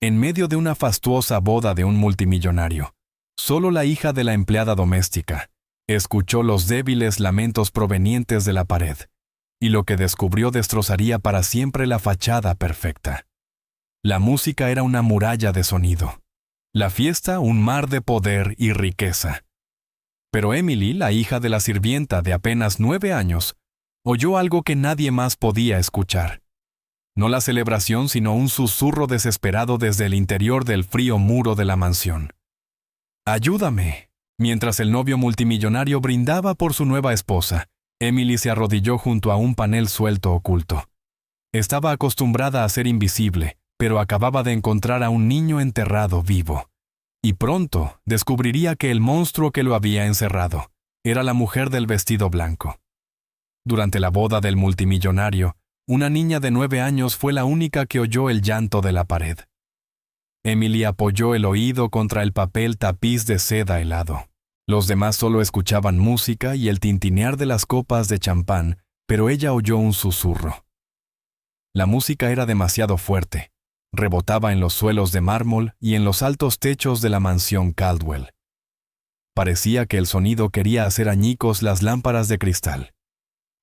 En medio de una fastuosa boda de un multimillonario, solo la hija de la empleada doméstica escuchó los débiles lamentos provenientes de la pared, y lo que descubrió destrozaría para siempre la fachada perfecta. La música era una muralla de sonido, la fiesta un mar de poder y riqueza. Pero Emily, la hija de la sirvienta de apenas 9 años, oyó algo que nadie más podía escuchar. No la celebración, sino un susurro desesperado desde el interior del frío muro de la mansión. ¡Ayúdame! Mientras el novio multimillonario brindaba por su nueva esposa, Emily se arrodilló junto a un panel suelto oculto. Estaba acostumbrada a ser invisible, pero acababa de encontrar a un niño enterrado vivo. Y pronto descubriría que el monstruo que lo había encerrado era la mujer del vestido blanco. Durante la boda del multimillonario, una niña de 9 años fue la única que oyó el llanto de la pared. Emily apoyó el oído contra el papel tapiz de seda helado. Los demás solo escuchaban música y el tintinear de las copas de champán, pero ella oyó un susurro. La música era demasiado fuerte. Rebotaba en los suelos de mármol y en los altos techos de la mansión Caldwell. Parecía que el sonido quería hacer añicos las lámparas de cristal.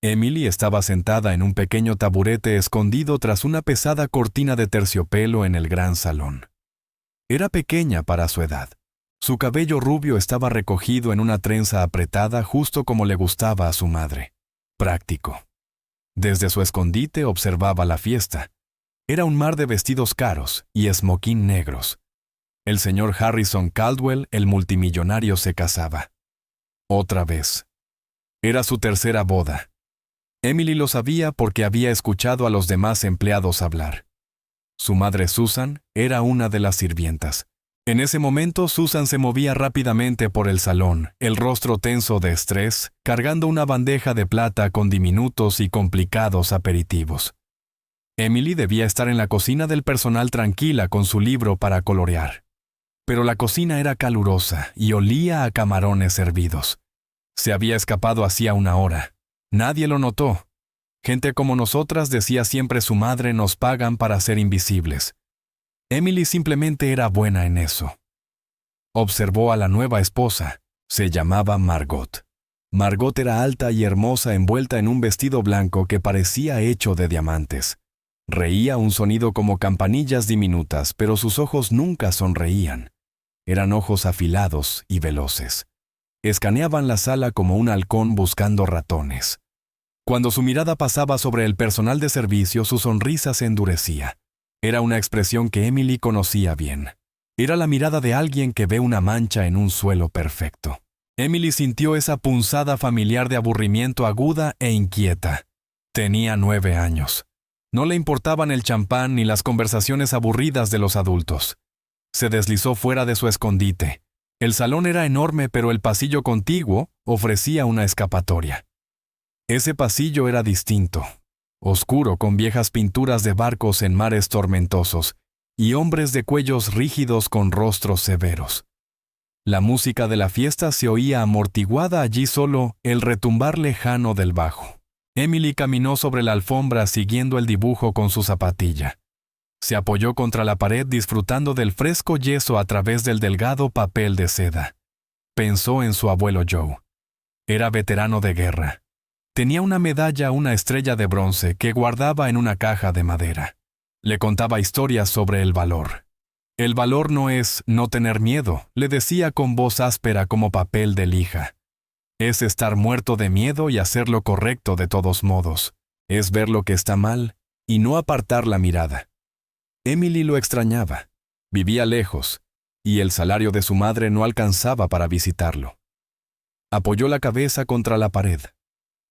Emily estaba sentada en un pequeño taburete escondido tras una pesada cortina de terciopelo en el gran salón. Era pequeña para su edad. Su cabello rubio estaba recogido en una trenza apretada justo como le gustaba a su madre. Práctico. Desde su escondite observaba la fiesta. Era un mar de vestidos caros y esmoquín negros. El señor Harrison Caldwell, el multimillonario, se casaba. Otra vez. Era su tercera boda. Emily lo sabía porque había escuchado a los demás empleados hablar. Su madre Susan era una de las sirvientas. En ese momento Susan se movía rápidamente por el salón, el rostro tenso de estrés, cargando una bandeja de plata con diminutos y complicados aperitivos. Emily debía estar en la cocina del personal tranquila con su libro para colorear. Pero la cocina era calurosa y olía a camarones hervidos. Se había escapado hacía una hora. Nadie lo notó. Gente como nosotras, decía siempre su madre, nos pagan para ser invisibles. Emily simplemente era buena en eso. Observó a la nueva esposa. Se llamaba Margot. Margot era alta y hermosa envuelta en un vestido blanco que parecía hecho de diamantes. Reía un sonido como campanillas diminutas, pero sus ojos nunca sonreían. Eran ojos afilados y veloces. Escaneaban la sala como un halcón buscando ratones. Cuando su mirada pasaba sobre el personal de servicio, su sonrisa se endurecía. Era una expresión que Emily conocía bien. Era la mirada de alguien que ve una mancha en un suelo perfecto. Emily sintió esa punzada familiar de aburrimiento aguda e inquieta. Tenía 9 años. No le importaban el champán ni las conversaciones aburridas de los adultos. Se deslizó fuera de su escondite. El salón era enorme, pero el pasillo contiguo ofrecía una escapatoria. Ese pasillo era distinto, oscuro con viejas pinturas de barcos en mares tormentosos y hombres de cuellos rígidos con rostros severos. La música de la fiesta se oía amortiguada allí, solo el retumbar lejano del bajo. Emily caminó sobre la alfombra siguiendo el dibujo con su zapatilla. Se apoyó contra la pared disfrutando del fresco yeso a través del delgado papel de seda. Pensó en su abuelo Joe. Era veterano de guerra. Tenía una medalla, una estrella de bronce que guardaba en una caja de madera. Le contaba historias sobre el valor. El valor no es no tener miedo, le decía con voz áspera como papel de lija. Es estar muerto de miedo y hacer lo correcto de todos modos. Es ver lo que está mal y no apartar la mirada. Emily lo extrañaba. Vivía lejos, y el salario de su madre no alcanzaba para visitarlo. Apoyó la cabeza contra la pared.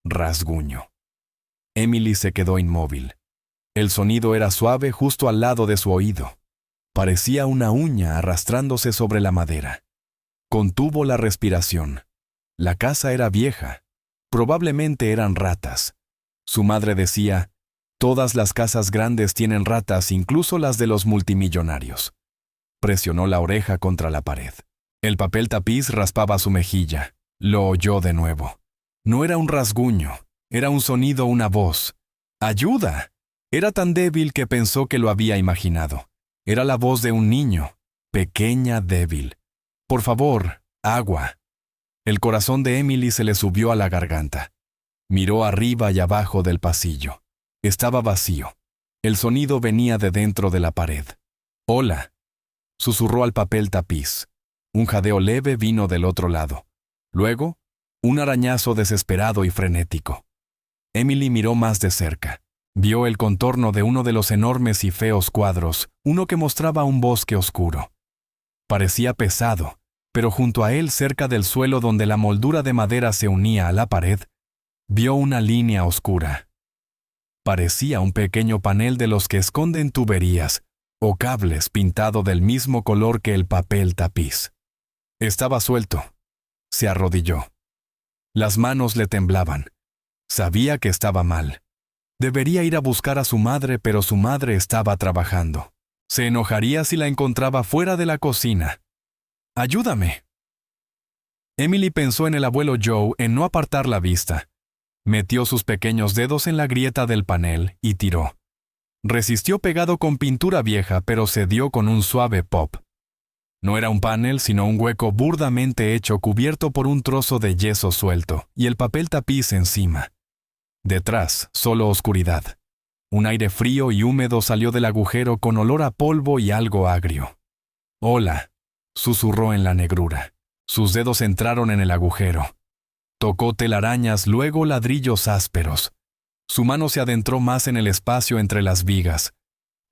Rasguño. Emily se quedó inmóvil. El sonido era suave justo al lado de su oído. Parecía una uña arrastrándose sobre la madera. Contuvo la respiración. La casa era vieja. Probablemente eran ratas. Su madre decía, todas las casas grandes tienen ratas, incluso las de los multimillonarios. Presionó la oreja contra la pared. El papel tapiz raspaba su mejilla. Lo oyó de nuevo. No era un rasguño, era un sonido, una voz. ¡Ayuda! Era tan débil que pensó que lo había imaginado. Era la voz de un niño, pequeña, débil. «Por favor, agua». El corazón de Emily se le subió a la garganta. Miró arriba y abajo del pasillo. Estaba vacío. El sonido venía de dentro de la pared. «Hola», susurró al papel tapiz. Un jadeo leve vino del otro lado. Luego, un arañazo desesperado y frenético. Emily miró más de cerca. Vio el contorno de uno de los enormes y feos cuadros, uno que mostraba un bosque oscuro. Parecía pesado, pero junto a él, cerca del suelo donde la moldura de madera se unía a la pared, vio una línea oscura. Parecía un pequeño panel de los que esconden tuberías o cables pintado del mismo color que el papel tapiz. Estaba suelto. Se arrodilló. Las manos le temblaban. Sabía que estaba mal. Debería ir a buscar a su madre, pero su madre estaba trabajando. Se enojaría si la encontraba fuera de la cocina. «Ayúdame». Emily pensó en el abuelo Joe en no apartar la vista. Metió sus pequeños dedos en la grieta del panel y tiró. Resistió pegado con pintura vieja, pero cedió con un suave pop. No era un panel, sino un hueco burdamente hecho cubierto por un trozo de yeso suelto y el papel tapiz encima. Detrás, solo oscuridad. Un aire frío y húmedo salió del agujero con olor a polvo y algo agrio. «Hola», susurró en la negrura. Sus dedos entraron en el agujero. Tocó telarañas, luego ladrillos ásperos. Su mano se adentró más en el espacio entre las vigas.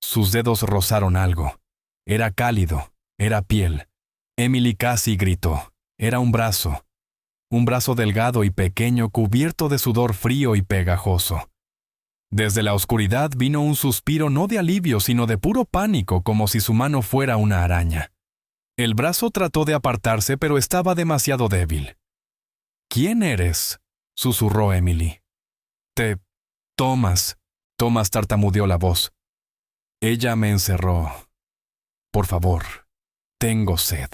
Sus dedos rozaron algo. Era cálido, era piel. Emily casi gritó. Era un brazo. Un brazo delgado y pequeño cubierto de sudor frío y pegajoso. Desde la oscuridad vino un suspiro no de alivio, sino de puro pánico, como si su mano fuera una araña. El brazo trató de apartarse, pero estaba demasiado débil. «¿Quién eres?», susurró Emily. Thomas. Thomas tartamudeó la voz. «Ella me encerró. Por favor, tengo sed».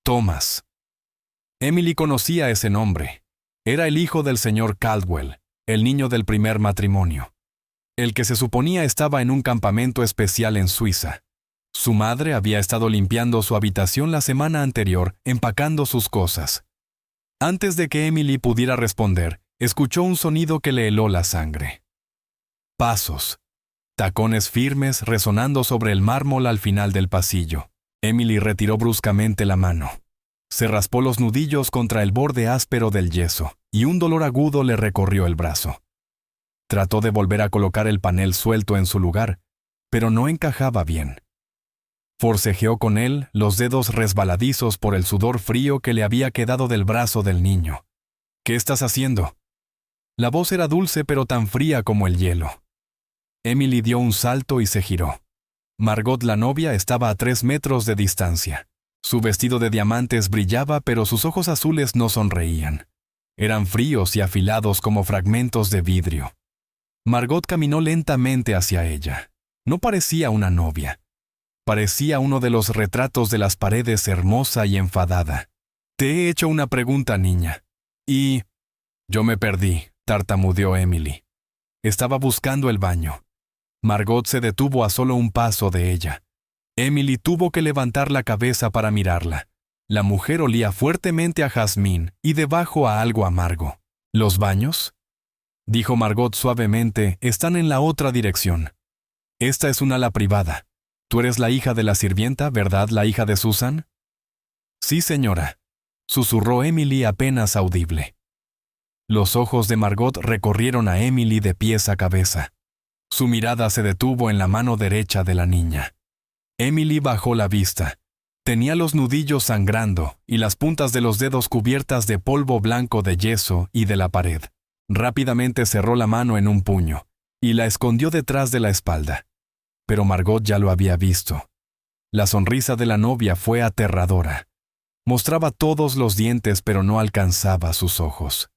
Thomas. Emily conocía ese nombre. Era el hijo del señor Caldwell, el niño del primer matrimonio. El que se suponía estaba en un campamento especial en Suiza. Su madre había estado limpiando su habitación la semana anterior, empacando sus cosas. Antes de que Emily pudiera responder, escuchó un sonido que le heló la sangre. Pasos. Tacones firmes resonando sobre el mármol al final del pasillo. Emily retiró bruscamente la mano. Se raspó los nudillos contra el borde áspero del yeso, y un dolor agudo le recorrió el brazo. Trató de volver a colocar el panel suelto en su lugar, pero no encajaba bien. Forcejeó con él, los dedos resbaladizos por el sudor frío que le había quedado del brazo del niño. «¿Qué estás haciendo?». La voz era dulce pero tan fría como el hielo. Emily dio un salto y se giró. Margot, la novia, estaba a 3 metros de distancia. Su vestido de diamantes brillaba, pero sus ojos azules no sonreían. Eran fríos y afilados como fragmentos de vidrio. Margot caminó lentamente hacia ella. No parecía una novia. Parecía uno de los retratos de las paredes, hermosa y enfadada. «Te he hecho una pregunta, niña. Y...». «Yo me perdí», tartamudeó Emily. Estaba buscando el baño. Margot se detuvo a solo un paso de ella. Emily tuvo que levantar la cabeza para mirarla. La mujer olía fuertemente a jazmín y debajo a algo amargo. «¿Los baños?», dijo Margot suavemente, «están en la otra dirección. Esta es un ala privada. Tú eres la hija de la sirvienta, ¿verdad, la hija de Susan?». «Sí, señora», susurró Emily apenas audible. Los ojos de Margot recorrieron a Emily de pies a cabeza. Su mirada se detuvo en la mano derecha de la niña. Emily bajó la vista. Tenía los nudillos sangrando y las puntas de los dedos cubiertas de polvo blanco de yeso y de la pared. Rápidamente cerró la mano en un puño y la escondió detrás de la espalda. Pero Margot ya lo había visto. La sonrisa de la novia fue aterradora. Mostraba todos los dientes, pero no alcanzaba sus ojos.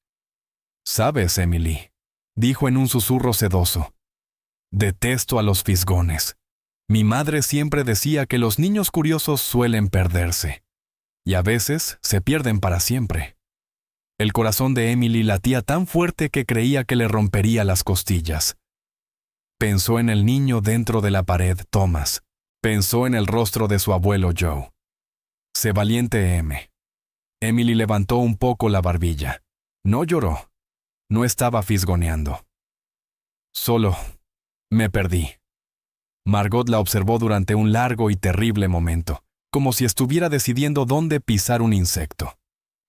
«Sabes, Emily», dijo en un susurro sedoso, «detesto a los fisgones. Mi madre siempre decía que los niños curiosos suelen perderse. Y a veces se pierden para siempre». El corazón de Emily latía tan fuerte que creía que le rompería las costillas. Pensó en el niño dentro de la pared, Thomas. Pensó en el rostro de su abuelo Joe. Sé valiente, M. Emily levantó un poco la barbilla. No lloró. No estaba fisgoneando. Solo me perdí. Margot la observó durante un largo y terrible momento, como si estuviera decidiendo dónde pisar un insecto.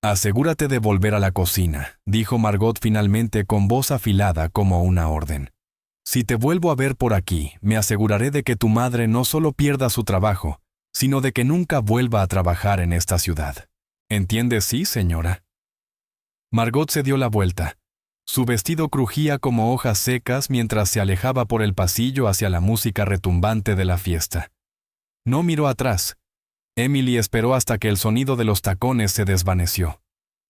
Asegúrate de volver a la cocina, dijo Margot finalmente con voz afilada como una orden. Si te vuelvo a ver por aquí, me aseguraré de que tu madre no solo pierda su trabajo, sino de que nunca vuelva a trabajar en esta ciudad. ¿Entiende? Sí, señora. Margot se dio la vuelta. Su vestido crujía como hojas secas mientras se alejaba por el pasillo hacia la música retumbante de la fiesta. No miró atrás. Emily esperó hasta que el sonido de los tacones se desvaneció.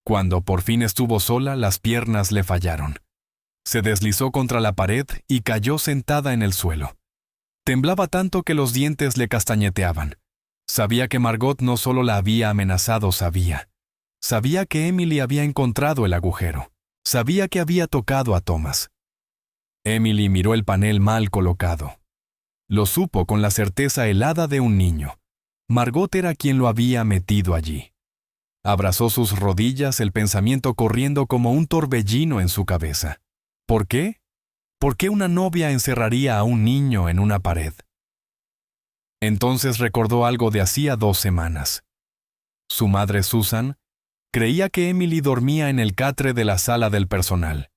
Cuando por fin estuvo sola, las piernas le fallaron. Se deslizó contra la pared y cayó sentada en el suelo. Temblaba tanto que los dientes le castañeteaban. Sabía que Margot no solo la había amenazado, sabía que Emily había encontrado el agujero. Sabía que había tocado a Thomas. Emily miró el panel mal colocado. Lo supo con la certeza helada de un niño. Margot era quien lo había metido allí. Abrazó sus rodillas, el pensamiento corriendo como un torbellino en su cabeza. ¿Por qué? ¿Por qué una novia encerraría a un niño en una pared? Entonces recordó algo de hacía 2 semanas. Su madre Susan creía que Emily dormía en el catre de la sala del personal.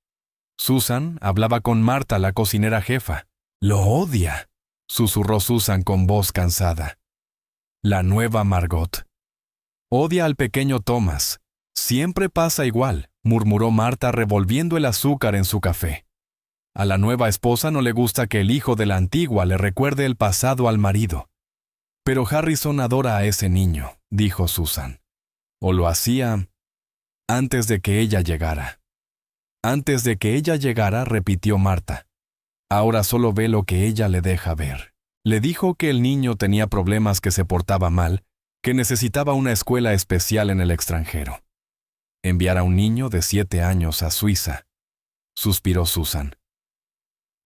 Susan hablaba con Marta, la cocinera jefa. «Lo odia», susurró Susan con voz cansada. La nueva Margot. Odia al pequeño Thomas. Siempre pasa igual, murmuró Marta revolviendo el azúcar en su café. A la nueva esposa no le gusta que el hijo de la antigua le recuerde el pasado al marido. Pero Harrison adora a ese niño, dijo Susan. O lo hacía antes de que ella llegara. Antes de que ella llegara, repitió Marta. Ahora solo ve lo que ella le deja ver. Le dijo que el niño tenía problemas, que se portaba mal, que necesitaba una escuela especial en el extranjero. Enviar a un niño de 7 años a Suiza, suspiró Susan.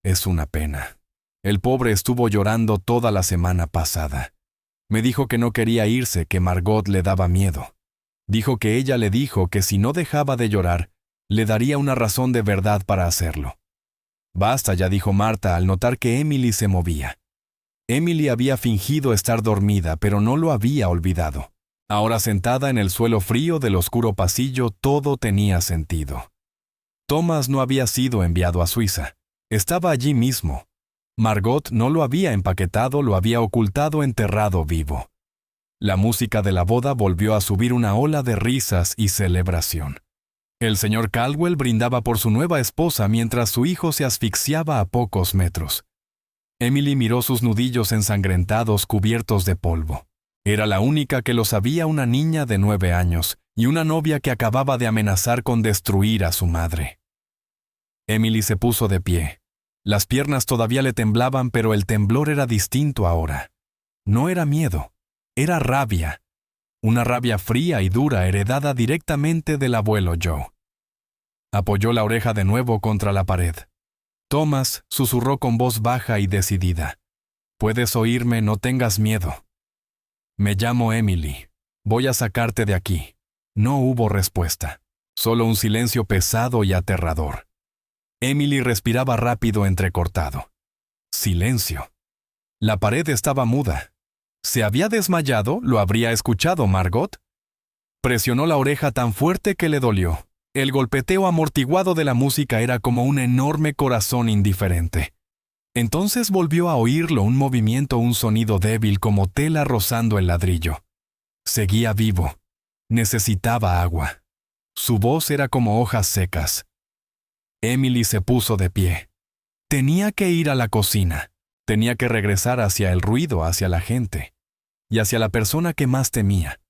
Es una pena. El pobre estuvo llorando toda la semana pasada. Me dijo que no quería irse, que Margot le daba miedo. Dijo que ella le dijo que si no dejaba de llorar, le daría una razón de verdad para hacerlo. Basta ya, dijo Marta al notar que Emily se movía. Emily había fingido estar dormida, pero no lo había olvidado. Ahora sentada en el suelo frío del oscuro pasillo, todo tenía sentido. Thomas no había sido enviado a Suiza. Estaba allí mismo. Margot no lo había empaquetado, lo había ocultado enterrado vivo. La música de la boda volvió a subir una ola de risas y celebración. El señor Caldwell brindaba por su nueva esposa mientras su hijo se asfixiaba a pocos metros. Emily miró sus nudillos ensangrentados cubiertos de polvo. Era la única que lo sabía, una niña de 9 años y una novia que acababa de amenazar con destruir a su madre. Emily se puso de pie. Las piernas todavía le temblaban, pero el temblor era distinto ahora. No era miedo, era rabia. Una rabia fría y dura heredada directamente del abuelo Joe. Apoyó la oreja de nuevo contra la pared. Thomas susurró con voz baja y decidida. «Puedes oírme, no tengas miedo». «Me llamo Emily. Voy a sacarte de aquí». No hubo respuesta, solo un silencio pesado y aterrador. Emily respiraba rápido, entrecortado. Silencio. La pared estaba muda. ¿Se había desmayado? ¿Lo habría escuchado Margot? Presionó la oreja tan fuerte que le dolió. El golpeteo amortiguado de la música era como un enorme corazón indiferente. Entonces volvió a oírlo, un movimiento, un sonido débil como tela rozando el ladrillo. Seguía vivo. Necesitaba agua. Su voz era como hojas secas. Emily se puso de pie. Tenía que ir a la cocina. Tenía que regresar hacia el ruido, hacia la gente. Y hacia la persona que más temía.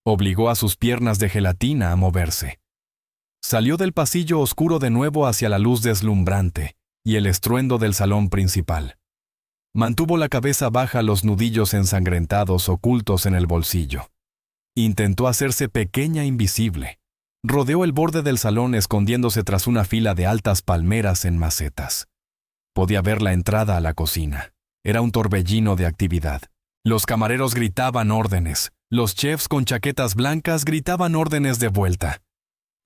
Obligó a sus piernas de gelatina a moverse. Salió del pasillo oscuro de nuevo hacia la luz deslumbrante y el estruendo del salón principal. Mantuvo la cabeza baja, los nudillos ensangrentados ocultos en el bolsillo. Intentó hacerse pequeña, invisible. Rodeó el borde del salón escondiéndose tras una fila de altas palmeras en macetas. Podía ver la entrada a la cocina. Era un torbellino de actividad. Los camareros gritaban órdenes. Los chefs con chaquetas blancas gritaban órdenes de vuelta.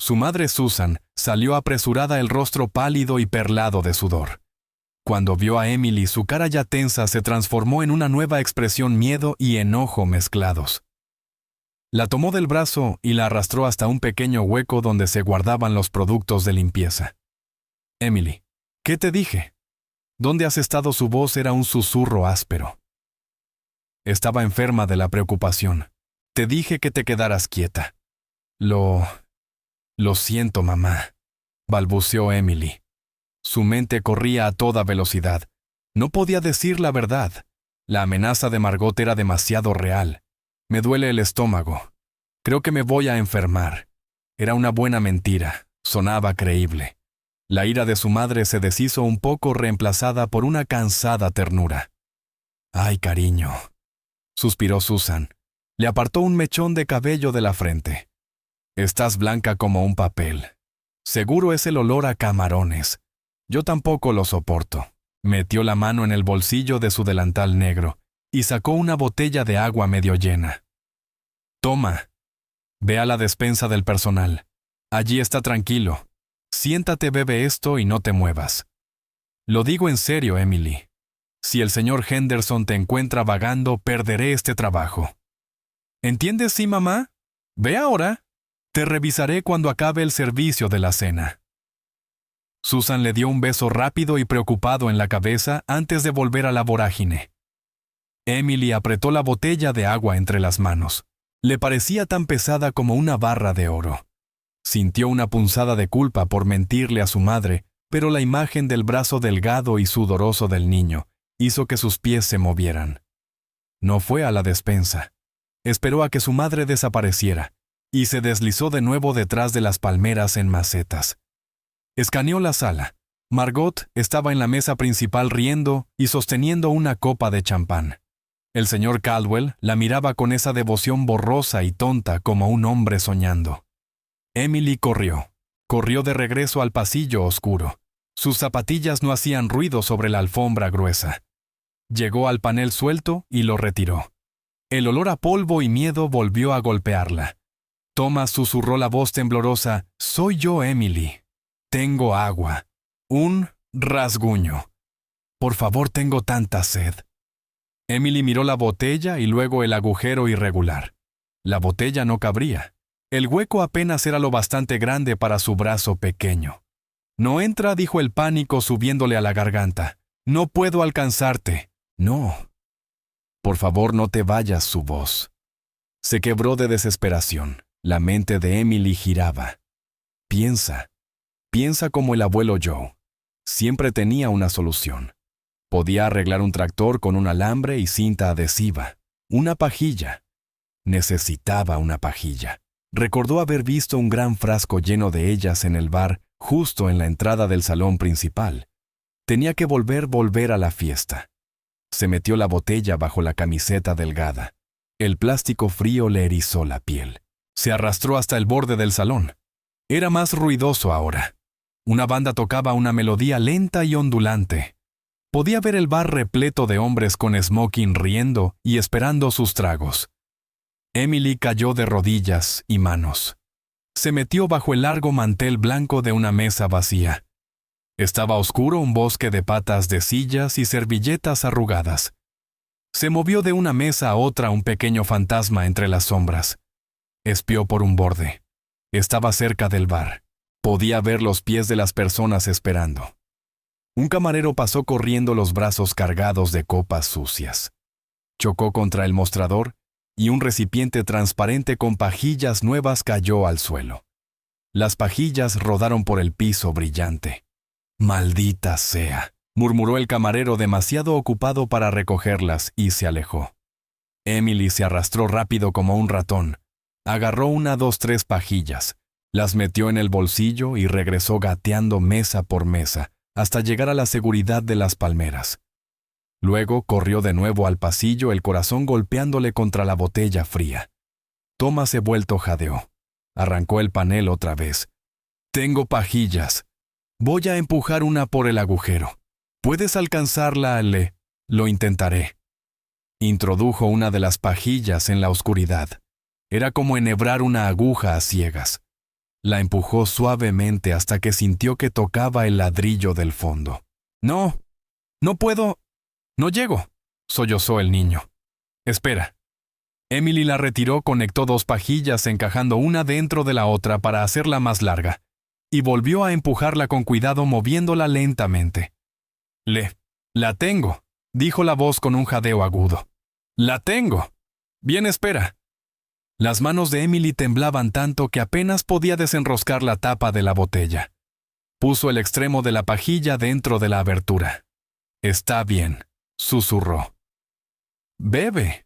Su madre Susan salió apresurada, el rostro pálido y perlado de sudor. Cuando vio a Emily, su cara ya tensa se transformó en una nueva expresión, miedo y enojo mezclados. La tomó del brazo y la arrastró hasta un pequeño hueco donde se guardaban los productos de limpieza. Emily, ¿qué te dije? ¿Dónde has estado? Su voz era un susurro áspero. Estaba enferma de la preocupación. Te dije que te quedaras quieta. Lo siento, mamá, balbuceó Emily. Su mente corría a toda velocidad. No podía decir la verdad. La amenaza de Margot era demasiado real. Me duele el estómago. Creo que me voy a enfermar. Era una buena mentira. Sonaba creíble. La ira de su madre se deshizo un poco, reemplazada por una cansada ternura. «Ay, cariño», suspiró Susan. Le apartó un mechón de cabello de la frente. «Estás blanca como un papel. Seguro es el olor a camarones. Yo tampoco lo soporto». Metió la mano en el bolsillo de su delantal negro y sacó una botella de agua medio llena. «Toma. Ve a la despensa del personal. Allí está tranquilo. Siéntate, bebe esto y no te muevas. Lo digo en serio, Emily. Si el señor Henderson te encuentra vagando, perderé este trabajo». «¿Entiendes, sí, mamá? Ve ahora. Te revisaré cuando acabe el servicio de la cena». Susan le dio un beso rápido y preocupado en la cabeza antes de volver a la vorágine. Emily apretó la botella de agua entre las manos. Le parecía tan pesada como una barra de oro. Sintió una punzada de culpa por mentirle a su madre, pero la imagen del brazo delgado y sudoroso del niño hizo que sus pies se movieran. No fue a la despensa. Esperó a que su madre desapareciera y se deslizó de nuevo detrás de las palmeras en macetas. Escaneó la sala. Margot estaba en la mesa principal riendo y sosteniendo una copa de champán. El señor Caldwell la miraba con esa devoción borrosa y tonta como un hombre soñando. Emily corrió de regreso al pasillo oscuro. Sus zapatillas no hacían ruido sobre la alfombra gruesa. Llegó al panel suelto y lo retiró. El olor a polvo y miedo volvió a golpearla. Thomas susurró la voz temblorosa: «Soy yo, Emily. Tengo agua. Un rasguño. Por favor, tengo tanta sed». Emily miró la botella y luego el agujero irregular. La botella no cabría. El hueco apenas era lo bastante grande para su brazo pequeño. «No entra», dijo el pánico subiéndole a la garganta. «No puedo alcanzarte». «No». «Por favor, no te vayas», su voz. Se quebró de desesperación. La mente de Emily giraba. Piensa como el abuelo Joe. Siempre tenía una solución. Podía arreglar un tractor con un alambre y cinta adhesiva. Una pajilla. Necesitaba una pajilla. Recordó haber visto un gran frasco lleno de ellas en el bar, justo en la entrada del salón principal. Tenía que volver a la fiesta. Se metió la botella bajo la camiseta delgada. El plástico frío le erizó la piel. Se arrastró hasta el borde del salón. Era más ruidoso ahora. Una banda tocaba una melodía lenta y ondulante. Podía ver el bar repleto de hombres con smoking riendo y esperando sus tragos. Emily cayó de rodillas y manos. Se metió bajo el largo mantel blanco de una mesa vacía. Estaba oscuro, un bosque de patas de sillas y servilletas arrugadas. Se movió de una mesa a otra un pequeño fantasma entre las sombras. Espió por un borde. Estaba cerca del bar. Podía ver los pies de las personas esperando. Un camarero pasó corriendo, los brazos cargados de copas sucias. Chocó contra el mostrador y un recipiente transparente con pajillas nuevas cayó al suelo. Las pajillas rodaron por el piso brillante. «Maldita sea», murmuró el camarero, demasiado ocupado para recogerlas, y se alejó. Emily se arrastró rápido como un ratón. Agarró 1, 2, 3 pajillas, las metió en el bolsillo y regresó gateando mesa por mesa hasta llegar a la seguridad de las palmeras. Luego corrió de nuevo al pasillo, el corazón golpeándole contra la botella fría. Thomas vuelto jadeó. Arrancó el panel otra vez. «Tengo pajillas. Voy a empujar una por el agujero. ¿Puedes alcanzarla, Ale?» Lo intentaré. Introdujo una de las pajillas en la oscuridad. Era como enhebrar una aguja a ciegas. La empujó suavemente hasta que sintió que tocaba el ladrillo del fondo. No, no puedo. No llego, sollozó el niño. Espera. Emily la retiró, conectó 2 pajillas encajando una dentro de la otra para hacerla más larga, y volvió a empujarla con cuidado moviéndola lentamente. La tengo, dijo la voz con un jadeo agudo. La tengo. Bien, espera. Las manos de Emily temblaban tanto que apenas podía desenroscar la tapa de la botella. Puso el extremo de la pajilla dentro de la abertura. Está bien, susurró. Bebe.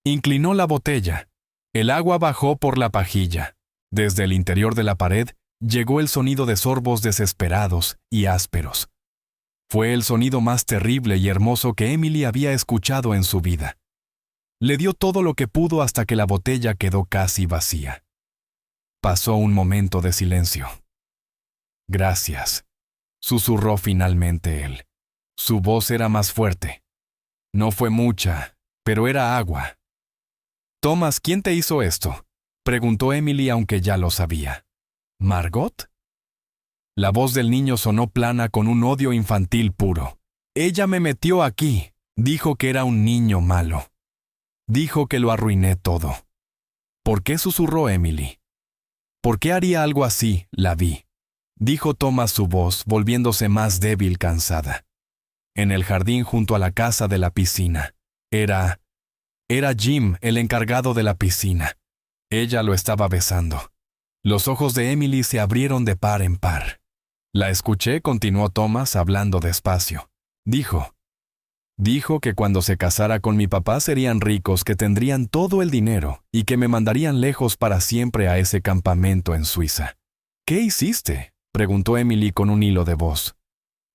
Inclinó la botella. El agua bajó por la pajilla. Desde el interior de la pared llegó el sonido de sorbos desesperados y ásperos. Fue el sonido más terrible y hermoso que Emily había escuchado en su vida. Le dio todo lo que pudo hasta que la botella quedó casi vacía. Pasó un momento de silencio. Gracias, susurró finalmente él. Su voz era más fuerte. No fue mucha, pero era agua. Thomas, ¿quién te hizo esto?, preguntó Emily, aunque ya lo sabía. ¿Margot? La voz del niño sonó plana con un odio infantil puro. Ella me metió aquí. Dijo que era un niño malo. Dijo que lo arruiné todo. ¿Por qué?, susurró Emily. ¿Por qué haría algo así? La vi. Dijo Thomas, su voz volviéndose más débil, cansada. En el jardín junto a la casa de la piscina. Era Jim, el encargado de la piscina. Ella lo estaba besando. Los ojos de Emily se abrieron de par en par. La escuché, continuó Thomas hablando despacio. Dijo que cuando se casara con mi papá serían ricos, que tendrían todo el dinero y que me mandarían lejos para siempre a ese campamento en Suiza. ¿Qué hiciste?, preguntó Emily con un hilo de voz.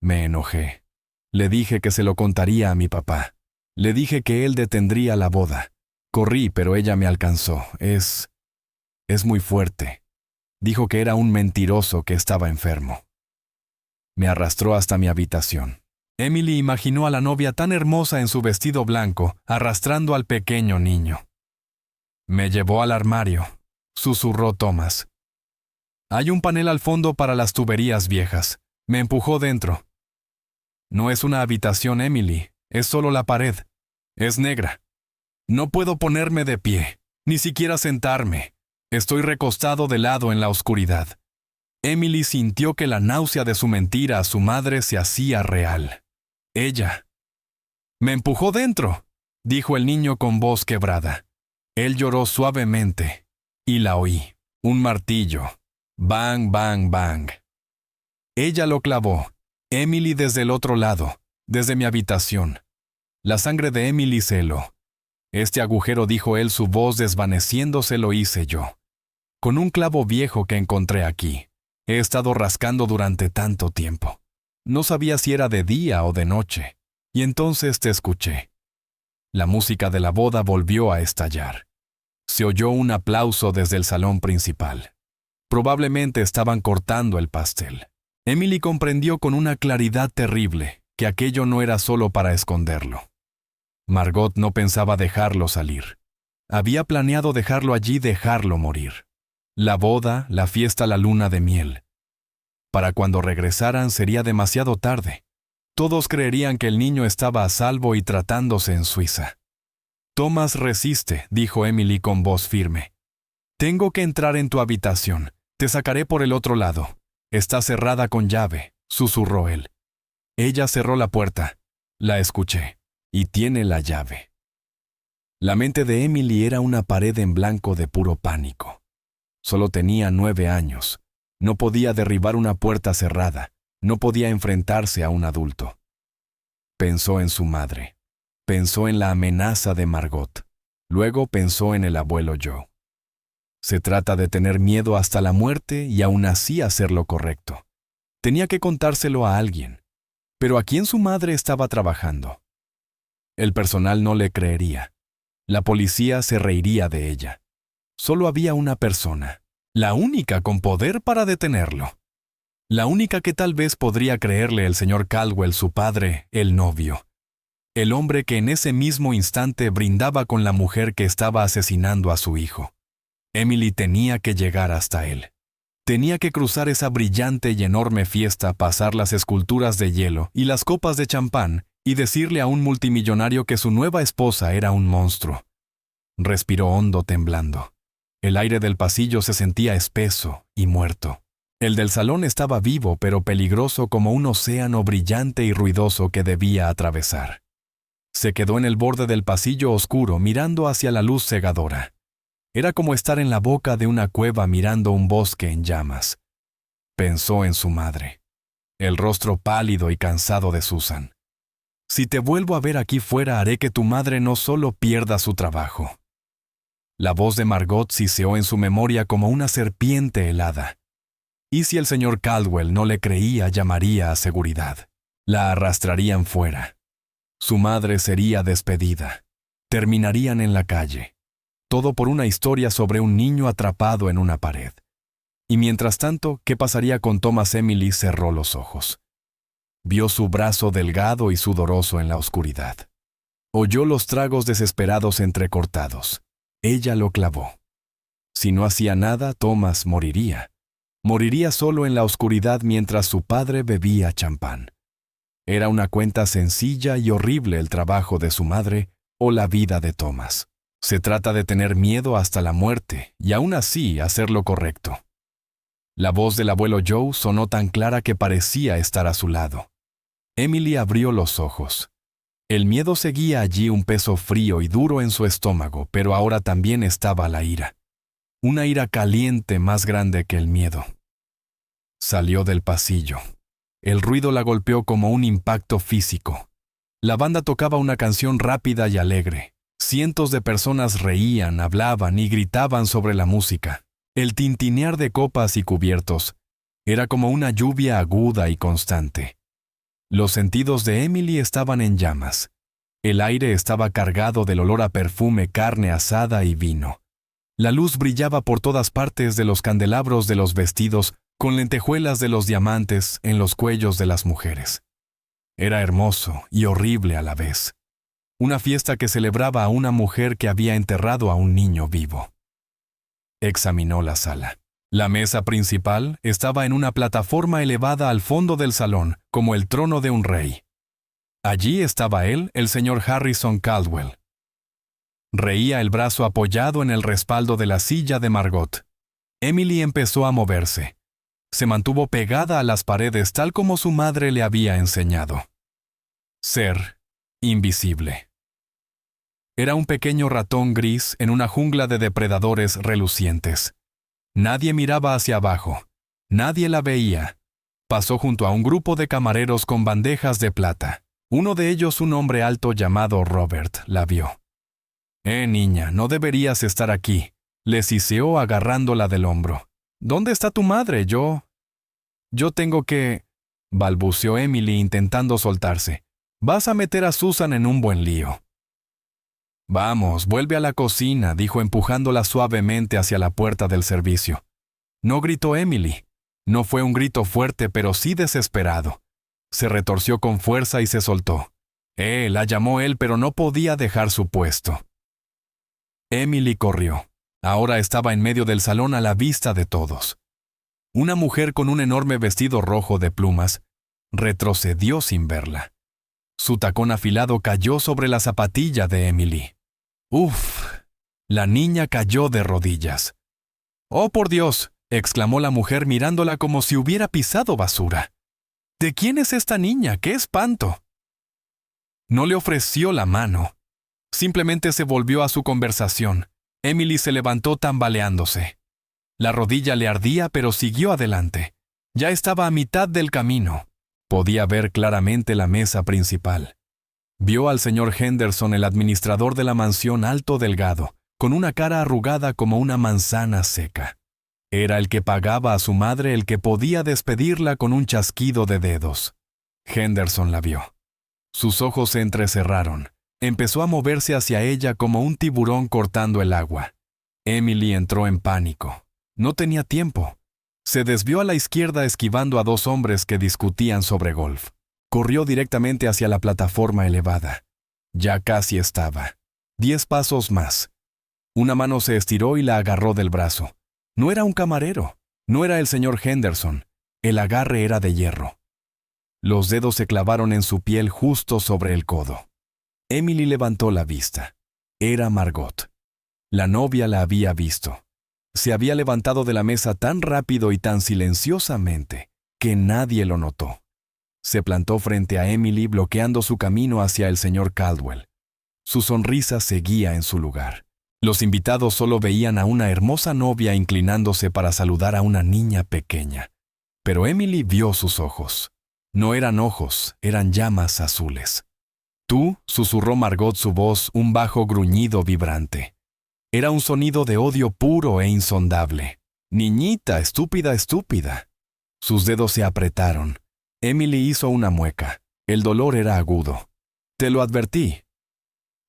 Me enojé. Le dije que se lo contaría a mi papá. Le dije que él detendría la boda. Corrí, pero ella me alcanzó. Es muy fuerte. Dijo que era un mentiroso, que estaba enfermo. Me arrastró hasta mi habitación. Emily imaginó a la novia tan hermosa en su vestido blanco, arrastrando al pequeño niño. Me llevó al armario, susurró Thomas. Hay un panel al fondo para las tuberías viejas. Me empujó dentro. No es una habitación, Emily, es solo la pared. Es negra. No puedo ponerme de pie, ni siquiera sentarme. Estoy recostado de lado en la oscuridad. Emily sintió que la náusea de su mentira a su madre se hacía real. Ella. Me empujó dentro, dijo el niño con voz quebrada. Él lloró suavemente, y la oí. Un martillo. Bang, bang, bang. Ella lo clavó. Emily desde el otro lado, desde mi habitación. La sangre de Emily se heló. Este agujero, dijo él, su voz desvaneciéndose, lo hice yo. Con un clavo viejo que encontré aquí. He estado rascando durante tanto tiempo. No sabía si era de día o de noche. Y entonces te escuché. La música de la boda volvió a estallar. Se oyó un aplauso desde el salón principal. Probablemente estaban cortando el pastel. Emily comprendió con una claridad terrible que aquello no era solo para esconderlo. Margot no pensaba dejarlo salir. Había planeado dejarlo allí, dejarlo morir. La boda, la fiesta, la luna de miel. Para cuando regresaran sería demasiado tarde. Todos creerían que el niño estaba a salvo y tratándose en Suiza. Thomas, resiste, dijo Emily con voz firme. Tengo que entrar en tu habitación. Te sacaré por el otro lado. Está cerrada con llave, susurró él. Ella cerró la puerta. La escuché. Y tiene la llave. La mente de Emily era una pared en blanco de puro pánico. Solo tenía 9 años. No podía derribar una puerta cerrada. No podía enfrentarse a un adulto. Pensó en su madre. Pensó en la amenaza de Margot. Luego pensó en el abuelo Joe. Se trata de tener miedo hasta la muerte y aún así hacer lo correcto. Tenía que contárselo a alguien. Pero ¿a quién su madre estaba trabajando? El personal no le creería. La policía se reiría de ella. Solo había una persona, la única con poder para detenerlo. La única que tal vez podría creerle, el señor Caldwell, su padre, el novio. el hombre que en ese mismo instante brindaba con la mujer que estaba asesinando a su hijo. Emily tenía que llegar hasta él. Tenía que cruzar esa brillante y enorme fiesta, pasar las esculturas de hielo y las copas de champán y decirle a un multimillonario que su nueva esposa era un monstruo. Respiró hondo, temblando. El aire del pasillo se sentía espeso y muerto. El del salón estaba vivo, pero peligroso como un océano brillante y ruidoso que debía atravesar. Se quedó en el borde del pasillo oscuro, mirando hacia la luz cegadora. Era como estar en la boca de una cueva mirando un bosque en llamas. Pensó en su madre, el rostro pálido y cansado de Susan. Si te vuelvo a ver aquí fuera, haré que tu madre no solo pierda su trabajo. La voz de Margot siseó en su memoria como una serpiente helada. Y si el señor Caldwell no le creía, llamaría a seguridad. La arrastrarían fuera. Su madre sería despedida. Terminarían en la calle. Todo por una historia sobre un niño atrapado en una pared. Y mientras tanto, ¿qué pasaría con Thomas? Emily cerró los ojos. Vio su brazo delgado y sudoroso en la oscuridad. Oyó los tragos desesperados entrecortados. Ella lo clavó. Si no hacía nada, Thomas moriría. Moriría solo en la oscuridad mientras su padre bebía champán. Era una cuenta sencilla y horrible el trabajo de su madre o la vida de Thomas. Se trata de tener miedo hasta la muerte y aún así hacer lo correcto. La voz del abuelo Joe sonó tan clara que parecía estar a su lado. Emily abrió los ojos. El miedo seguía allí, un peso frío y duro en su estómago, pero ahora también estaba la ira. Una ira caliente más grande que el miedo. Salió del pasillo. El ruido la golpeó como un impacto físico. La banda tocaba una canción rápida y alegre. Cientos de personas reían, hablaban y gritaban sobre la música. El tintinear de copas y cubiertos era como una lluvia aguda y constante. Los sentidos de Emily estaban en llamas. El aire estaba cargado del olor a perfume, carne asada y vino. La luz brillaba por todas partes de los candelabros de los vestidos, con lentejuelas de los diamantes en los cuellos de las mujeres. Era hermoso y horrible a la vez. Una fiesta que celebraba a una mujer que había enterrado a un niño vivo. Examinó la sala. La mesa principal estaba en una plataforma elevada al fondo del salón, como el trono de un rey. Allí estaba él, el señor Harrison Caldwell. Reía, el brazo apoyado en el respaldo de la silla de Margot. Emily empezó a moverse. Se mantuvo pegada a las paredes tal como su madre le había enseñado. Ser invisible. Era un pequeño ratón gris en una jungla de depredadores relucientes. Nadie miraba hacia abajo. Nadie la veía. Pasó junto a un grupo de camareros con bandejas de plata. Uno de ellos, un hombre alto llamado Robert, la vio. Niña, no deberías estar aquí», le siseó agarrándola del hombro. «¿Dónde está tu madre? Yo tengo que...» balbuceó Emily intentando soltarse. «Vas a meter a Susan en un buen lío». «Vamos, vuelve a la cocina», dijo empujándola suavemente hacia la puerta del servicio. No gritó Emily. No fue un grito fuerte, pero sí desesperado. Se retorció con fuerza y se soltó. La llamó él, pero no podía dejar su puesto. Emily corrió. Ahora estaba en medio del salón a la vista de todos. Una mujer con un enorme vestido rojo de plumas retrocedió sin verla. Su tacón afilado cayó sobre la zapatilla de Emily. ¡Uf! La niña cayó de rodillas. «¡Oh, por Dios!», exclamó la mujer mirándola como si hubiera pisado basura. «¿De quién es esta niña? ¡Qué espanto!». No le ofreció la mano. Simplemente se volvió a su conversación. Emily se levantó tambaleándose. La rodilla le ardía, pero siguió adelante. Ya estaba a mitad del camino. Podía ver claramente la mesa principal. Vio al señor Henderson, el administrador de la mansión, alto, delgado, con una cara arrugada como una manzana seca. Era el que pagaba a su madre, el que podía despedirla con un chasquido de dedos. Henderson la vio. Sus ojos se entrecerraron. Empezó a moverse hacia ella como un tiburón cortando el agua. Emily entró en pánico. No tenía tiempo. Se desvió a la izquierda esquivando a dos hombres que discutían sobre golf. Corrió directamente hacia la plataforma elevada. Ya casi estaba. 10 pasos más. Una mano se estiró y la agarró del brazo. No era un camarero, no era el señor Henderson. El agarre era de hierro. Los dedos se clavaron en su piel justo sobre el codo. Emily levantó la vista. Era Margot. La novia la había visto. Se había levantado de la mesa tan rápido y tan silenciosamente que nadie lo notó. Se plantó frente a Emily, bloqueando su camino hacia el señor Caldwell. Su sonrisa seguía en su lugar. Los invitados solo veían a una hermosa novia inclinándose para saludar a una niña pequeña. Pero Emily vio sus ojos. No eran ojos, eran llamas azules. «Tú», susurró Margot, su voz, un bajo gruñido vibrante. Era un sonido de odio puro e insondable. «Niñita, estúpida, estúpida». Sus dedos se apretaron. Emily hizo una mueca. El dolor era agudo. «Te lo advertí».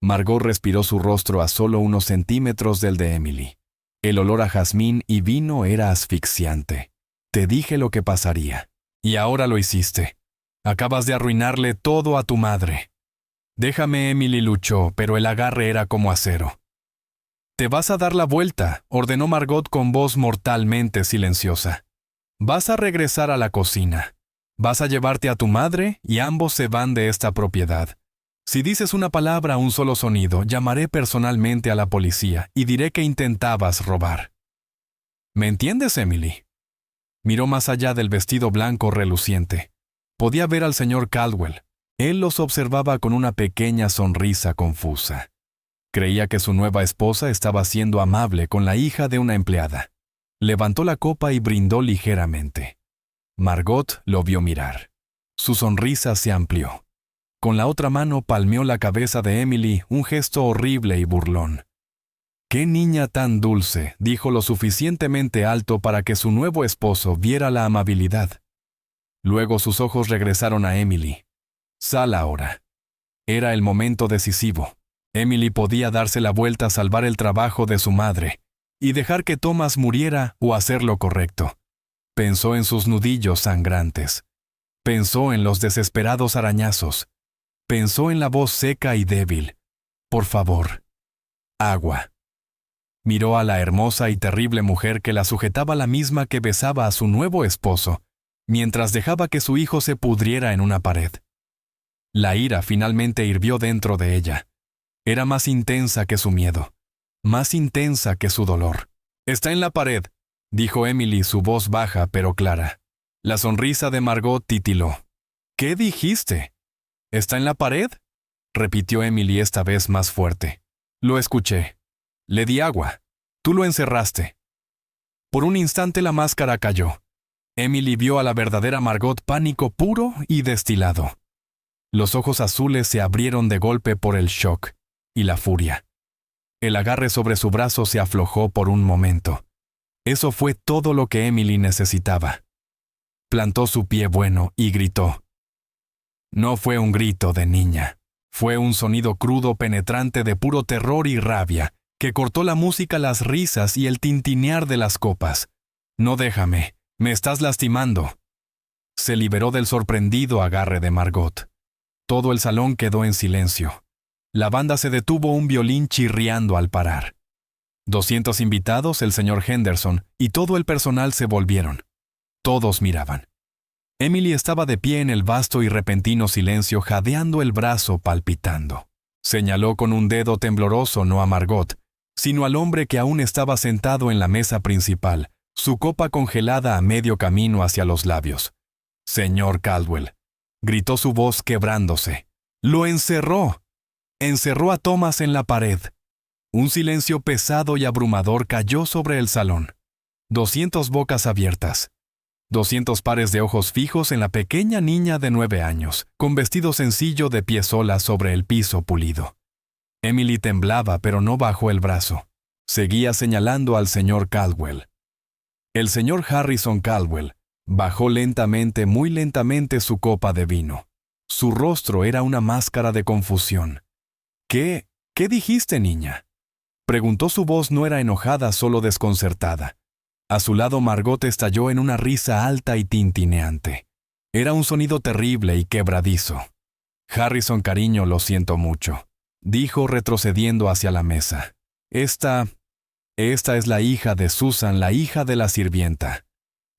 Margot respiró su rostro a solo unos centímetros del de Emily. El olor a jazmín y vino era asfixiante. «Te dije lo que pasaría. Y ahora lo hiciste. Acabas de arruinarle todo a tu madre». «Déjame», Emily luchó, pero el agarre era como acero. «Te vas a dar la vuelta», ordenó Margot con voz mortalmente silenciosa. «Vas a regresar a la cocina. Vas a llevarte a tu madre y ambos se van de esta propiedad. Si dices una palabra, un solo sonido, llamaré personalmente a la policía y diré que intentabas robar». «¿Me entiendes, Emily?» Miró más allá del vestido blanco reluciente. Podía ver al señor Caldwell. Él los observaba con una pequeña sonrisa confusa. Creía que su nueva esposa estaba siendo amable con la hija de una empleada. Levantó la copa y brindó ligeramente. Margot lo vio mirar. Su sonrisa se amplió. Con la otra mano palmeó la cabeza de Emily, un gesto horrible y burlón. «¡Qué niña tan dulce!», dijo lo suficientemente alto para que su nuevo esposo viera la amabilidad. Luego sus ojos regresaron a Emily. «Sal ahora». Era el momento decisivo. Emily podía darse la vuelta a salvar el trabajo de su madre y dejar que Thomas muriera o hacer lo correcto. Pensó en sus nudillos sangrantes. Pensó en los desesperados arañazos. Pensó en la voz seca y débil. «Por favor, agua». Miró a la hermosa y terrible mujer que la sujetaba, la misma que besaba a su nuevo esposo, mientras dejaba que su hijo se pudriera en una pared. La ira finalmente hirvió dentro de ella. Era más intensa que su miedo, más intensa que su dolor. «Está en la pared», dijo Emily, su voz baja pero clara. La sonrisa de Margot titiló. «¿Qué dijiste?» «¿Está en la pared?», repitió Emily esta vez más fuerte. «Lo escuché. Le di agua. Tú lo encerraste». Por un instante la máscara cayó. Emily vio a la verdadera Margot, pánico puro y destilado. Los ojos azules se abrieron de golpe por el shock y la furia. El agarre sobre su brazo se aflojó por un momento. Eso fue todo lo que Emily necesitaba. Plantó su pie bueno y gritó. No fue un grito de niña. Fue un sonido crudo, penetrante de puro terror y rabia, que cortó la música, las risas y el tintinear de las copas. «No, déjame. Me estás lastimando». Se liberó del sorprendido agarre de Margot. Todo el salón quedó en silencio. La banda se detuvo, un violín chirriando al parar. 200 invitados, el señor Henderson y todo el personal se volvieron. Todos miraban. Emily estaba de pie en el vasto y repentino silencio, jadeando el brazo, palpitando. Señaló con un dedo tembloroso no a Margot, sino al hombre que aún estaba sentado en la mesa principal, su copa congelada a medio camino hacia los labios. «Señor Caldwell», gritó su voz quebrándose. «¡Lo encerró! Encerró a Thomas en la pared». Un silencio pesado y abrumador cayó sobre el salón. 200 bocas abiertas. 200 pares de ojos fijos en la pequeña niña de 9 años, con vestido sencillo de pie sola sobre el piso pulido. Emily temblaba, pero no bajó el brazo. Seguía señalando al señor Caldwell. El señor Harrison Caldwell bajó lentamente, muy lentamente, su copa de vino. Su rostro era una máscara de confusión. ¿Qué dijiste, niña?», preguntó. Su voz no era enojada, solo desconcertada. A su lado Margot estalló en una risa alta y tintineante. Era un sonido terrible y quebradizo. «Harrison, cariño, lo siento mucho. dijo retrocediendo hacia la mesa. Esta es la hija de Susan, la hija de la sirvienta.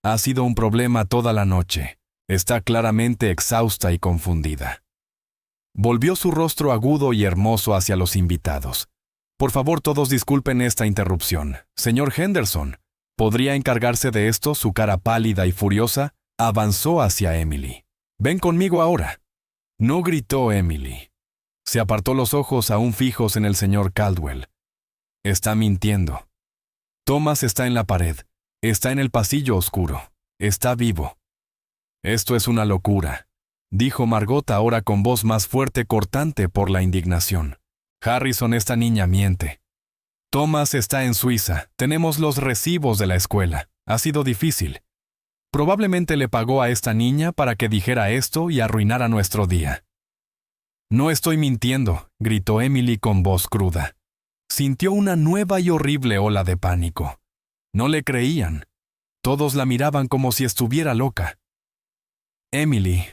Ha sido un problema toda la noche. Está claramente exhausta y confundida. Volvió su rostro agudo y hermoso hacia los invitados. Por favor, todos disculpen esta interrupción. Señor Henderson, ¿podría encargarse de esto? Su cara pálida y furiosa avanzó hacia Emily. Ven conmigo ahora. No gritó Emily. Se apartó los ojos aún fijos en el señor Caldwell. Está mintiendo. Thomas está en la pared. Está en el pasillo oscuro. Está vivo. Esto es una locura, dijo Margot ahora con voz más fuerte, cortante por la indignación. Harrison, esta niña miente. Thomas está en Suiza. Tenemos los recibos de la escuela. Ha sido difícil. Probablemente le pagó a esta niña para que dijera esto y arruinara nuestro día. No estoy mintiendo, gritó Emily con voz cruda. Sintió una nueva y horrible ola de pánico. No le creían. Todos la miraban como si estuviera loca. Emily.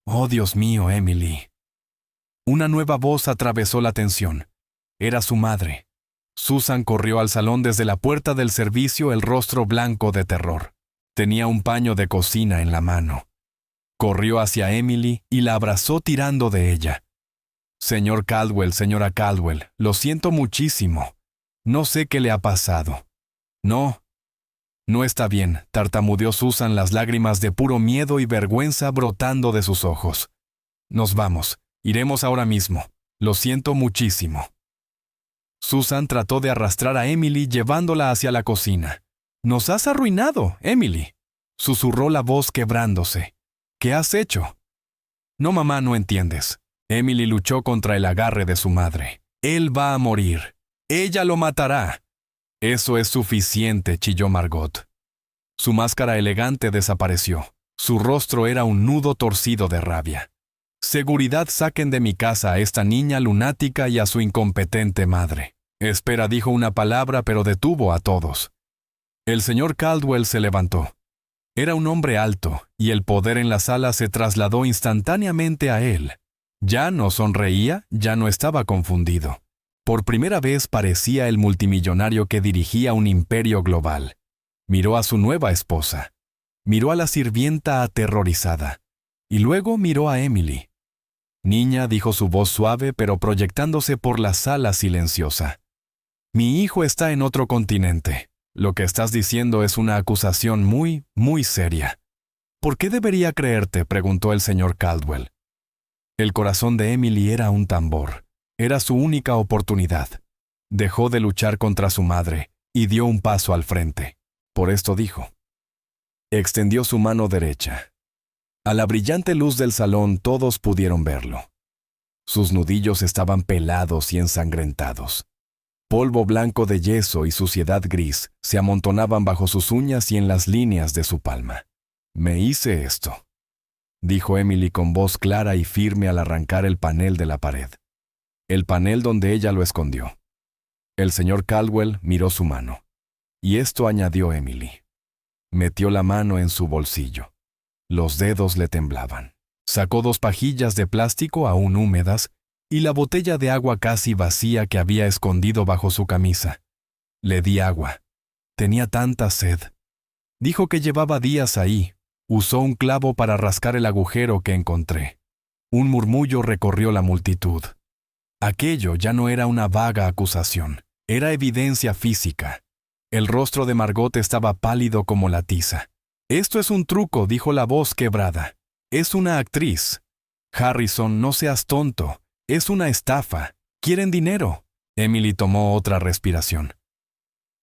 Oh, Dios mío, Emily. Una nueva voz atravesó la tensión. Era su madre. Susan corrió al salón desde la puerta del servicio, el rostro blanco de terror. Tenía un paño de cocina en la mano. Corrió hacia Emily y la abrazó tirando de ella. Señor Caldwell, señora Caldwell, lo siento muchísimo. No sé qué le ha pasado. No está bien, tartamudeó Susan, las lágrimas de puro miedo y vergüenza brotando de sus ojos. Nos vamos. Iremos ahora mismo. Lo siento muchísimo. Susan trató de arrastrar a Emily llevándola hacia la cocina. «Nos has arruinado, Emily», susurró la voz quebrándose. «¿Qué has hecho?» «No, mamá, no entiendes». Emily luchó contra el agarre de su madre. «Él va a morir. Ella lo matará». «Eso es suficiente», chilló Margot. Su máscara elegante desapareció. Su rostro era un nudo torcido de rabia. «Seguridad, saquen de mi casa a esta niña lunática y a su incompetente madre». Espera, dijo una palabra, pero detuvo a todos. El señor Caldwell se levantó. Era un hombre alto, y el poder en la sala se trasladó instantáneamente a él. Ya no sonreía, ya no estaba confundido. Por primera vez parecía el multimillonario que dirigía un imperio global. Miró a su nueva esposa. Miró a la sirvienta aterrorizada. Y luego miró a Emily. «Niña», dijo su voz suave pero proyectándose por la sala silenciosa. «Mi hijo está en otro continente. Lo que estás diciendo es una acusación muy, muy seria». «¿Por qué debería creerte?», preguntó el señor Caldwell. El corazón de Emily era un tambor. Era su única oportunidad. Dejó de luchar contra su madre y dio un paso al frente. Por esto dijo. Extendió su mano derecha. A la brillante luz del salón todos pudieron verlo. Sus nudillos estaban pelados y ensangrentados. Polvo blanco de yeso y suciedad gris se amontonaban bajo sus uñas y en las líneas de su palma. «Me hice esto», dijo Emily con voz clara y firme al arrancar el panel de la pared. El panel donde ella lo escondió. El señor Caldwell miró su mano. Y esto añadió Emily. Metió la mano en su bolsillo. Los dedos le temblaban. Sacó 2 pajillas de plástico aún húmedas y la botella de agua casi vacía que había escondido bajo su camisa. Le di agua. Tenía tanta sed. Dijo que llevaba días ahí. Usó un clavo para rascar el agujero que encontré. Un murmullo recorrió la multitud. Aquello ya no era una vaga acusación. Era evidencia física. El rostro de Margot estaba pálido como la tiza. «Esto es un truco», dijo la voz quebrada. «Es una actriz». «Harrison, no seas tonto. Es una estafa. Quieren dinero». Emily tomó otra respiración.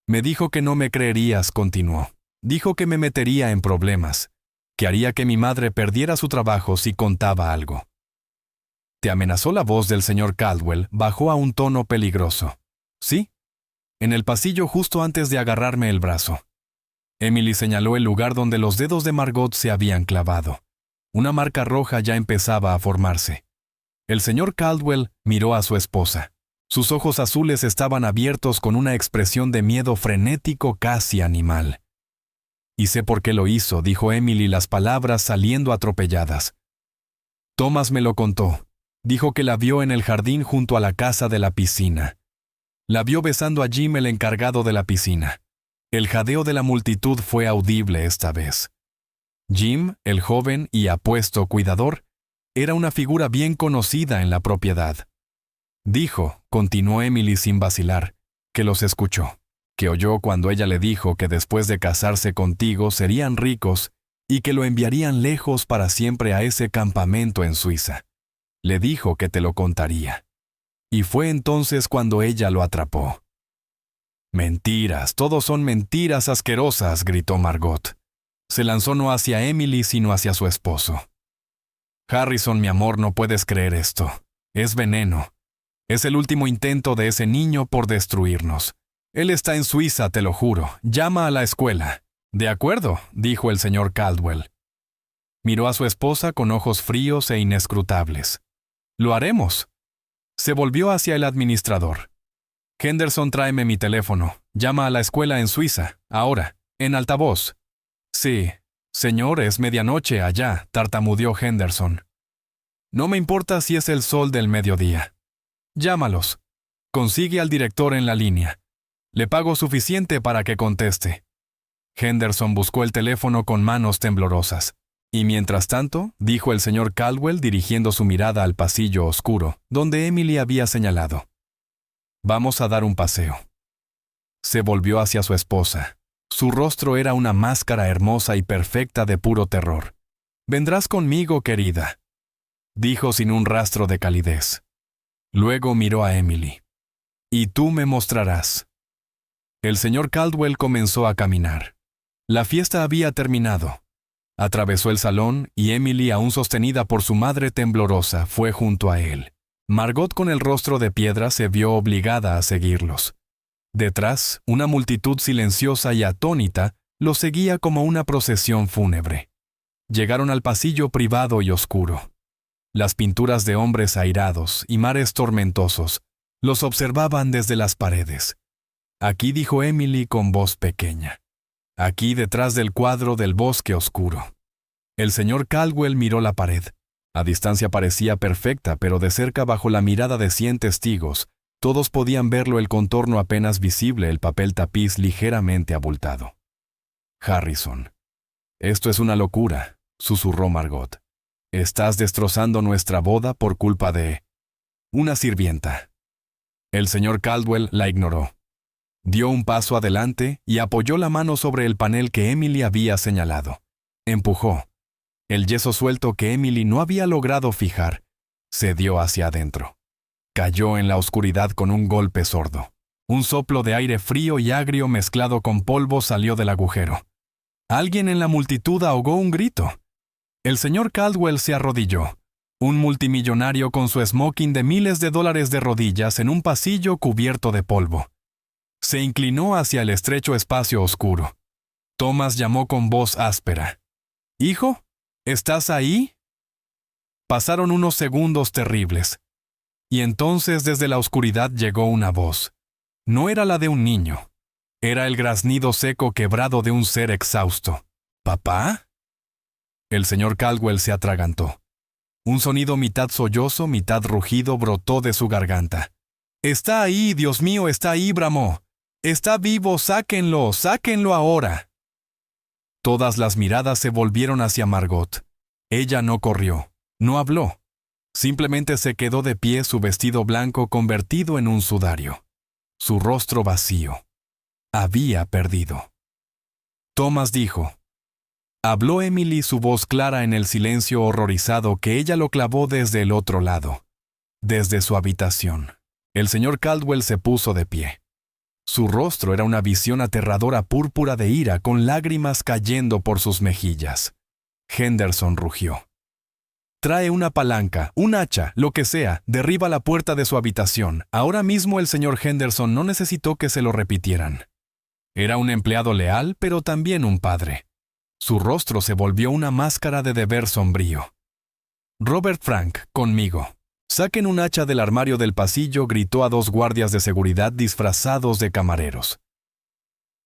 «Me dijo que no me creerías», continuó. «Dijo que me metería en problemas, que haría que mi madre perdiera su trabajo si contaba algo». «¿Te amenazó?». La voz del señor Caldwell bajó a un tono peligroso. «¿Sí?» «En el pasillo justo antes de agarrarme el brazo». Emily señaló el lugar donde los dedos de Margot se habían clavado. Una marca roja ya empezaba a formarse. El señor Caldwell miró a su esposa. Sus ojos azules estaban abiertos con una expresión de miedo frenético casi animal. «Y sé por qué lo hizo», dijo Emily, las palabras saliendo atropelladas. «Thomas me lo contó. Dijo que la vio en el jardín junto a la casa de la piscina. La vio besando a Jim, el encargado de la piscina. El jadeo de la multitud fue audible esta vez. Jim, el joven y apuesto cuidador, era una figura bien conocida en la propiedad. Dijo, continuó Emily sin vacilar, que los escuchó, que oyó cuando ella le dijo que después de casarse contigo serían ricos y que lo enviarían lejos para siempre a ese campamento en Suiza. Le dijo que te lo contaría. Y fue entonces cuando ella lo atrapó. «Mentiras, todos son mentiras asquerosas», gritó Margot. Se lanzó no hacia Emily sino hacia su esposo. «Harrison, mi amor, no puedes creer esto. Es veneno. Es el último intento de ese niño por destruirnos. Él está en Suiza, te lo juro. Llama a la escuela». «De acuerdo», dijo el señor Caldwell. Miró a su esposa con ojos fríos e inescrutables. «Lo haremos». Se volvió hacia el administrador. «Henderson, tráeme mi teléfono. Llama a la escuela en Suiza, ahora, en altavoz». «Sí, señor, es medianoche allá», tartamudeó Henderson. «No me importa si es el sol del mediodía. Llámalos. Consigue al director en la línea. Le pago suficiente para que conteste». Henderson buscó el teléfono con manos temblorosas. «Y mientras tanto», dijo el señor Caldwell dirigiendo su mirada al pasillo oscuro, donde Emily había señalado. «Vamos a dar un paseo». Se volvió hacia su esposa. Su rostro era una máscara hermosa y perfecta de puro terror. «Vendrás conmigo, querida», dijo sin un rastro de calidez. Luego miró a Emily. «Y tú me mostrarás». El señor Caldwell comenzó a caminar. La fiesta había terminado. Atravesó el salón y Emily, aún sostenida por su madre temblorosa, fue junto a él. Margot, con el rostro de piedra, se vio obligada a seguirlos. Detrás, una multitud silenciosa y atónita los seguía como una procesión fúnebre. Llegaron al pasillo privado y oscuro. Las pinturas de hombres airados y mares tormentosos los observaban desde las paredes. «Aquí», dijo Emily con voz pequeña. «Aquí, detrás del cuadro del bosque oscuro». El señor Caldwell miró la pared. A distancia parecía perfecta, pero de cerca, bajo la mirada de 100 testigos, todos podían verlo, el contorno apenas visible, el papel tapiz ligeramente abultado. «Harrison, esto es una locura», susurró Margot. «Estás destrozando nuestra boda por culpa de una sirvienta». El señor Caldwell la ignoró. Dio un paso adelante y apoyó la mano sobre el panel que Emily había señalado. Empujó. El yeso suelto que Emily no había logrado fijar cedió hacia adentro. Cayó en la oscuridad con un golpe sordo. Un soplo de aire frío y agrio mezclado con polvo salió del agujero. Alguien en la multitud ahogó un grito. El señor Caldwell se arrodilló. Un multimillonario con su smoking de miles de dólares de rodillas en un pasillo cubierto de polvo. Se inclinó hacia el estrecho espacio oscuro. Thomas llamó con voz áspera. «Hijo, ¿estás ahí?» Pasaron unos segundos terribles. Y entonces desde la oscuridad llegó una voz. No era la de un niño. Era el graznido seco quebrado de un ser exhausto. «¿Papá?» El señor Caldwell se atragantó. Un sonido mitad sollozo, mitad rugido brotó de su garganta. «Está ahí, Dios mío, está ahí», bramó. «Está vivo, sáquenlo, sáquenlo ahora». Todas las miradas se volvieron hacia Margot. Ella no corrió, no habló. Simplemente se quedó de pie, su vestido blanco convertido en un sudario. Su rostro vacío. Había perdido. Thomas dijo. Habló Emily, su voz clara en el silencio horrorizado que ella lo clavó desde el otro lado. Desde su habitación. El señor Caldwell se puso de pie. Su rostro era una visión aterradora púrpura de ira con lágrimas cayendo por sus mejillas. Henderson rugió. «Trae una palanca, un hacha, lo que sea, derriba la puerta de su habitación». Ahora mismo el señor Henderson no necesitó que se lo repitieran. Era un empleado leal, pero también un padre. Su rostro se volvió una máscara de deber sombrío. «Robert Frank, conmigo». «Saquen un hacha del armario del pasillo», gritó a 2 guardias de seguridad disfrazados de camareros.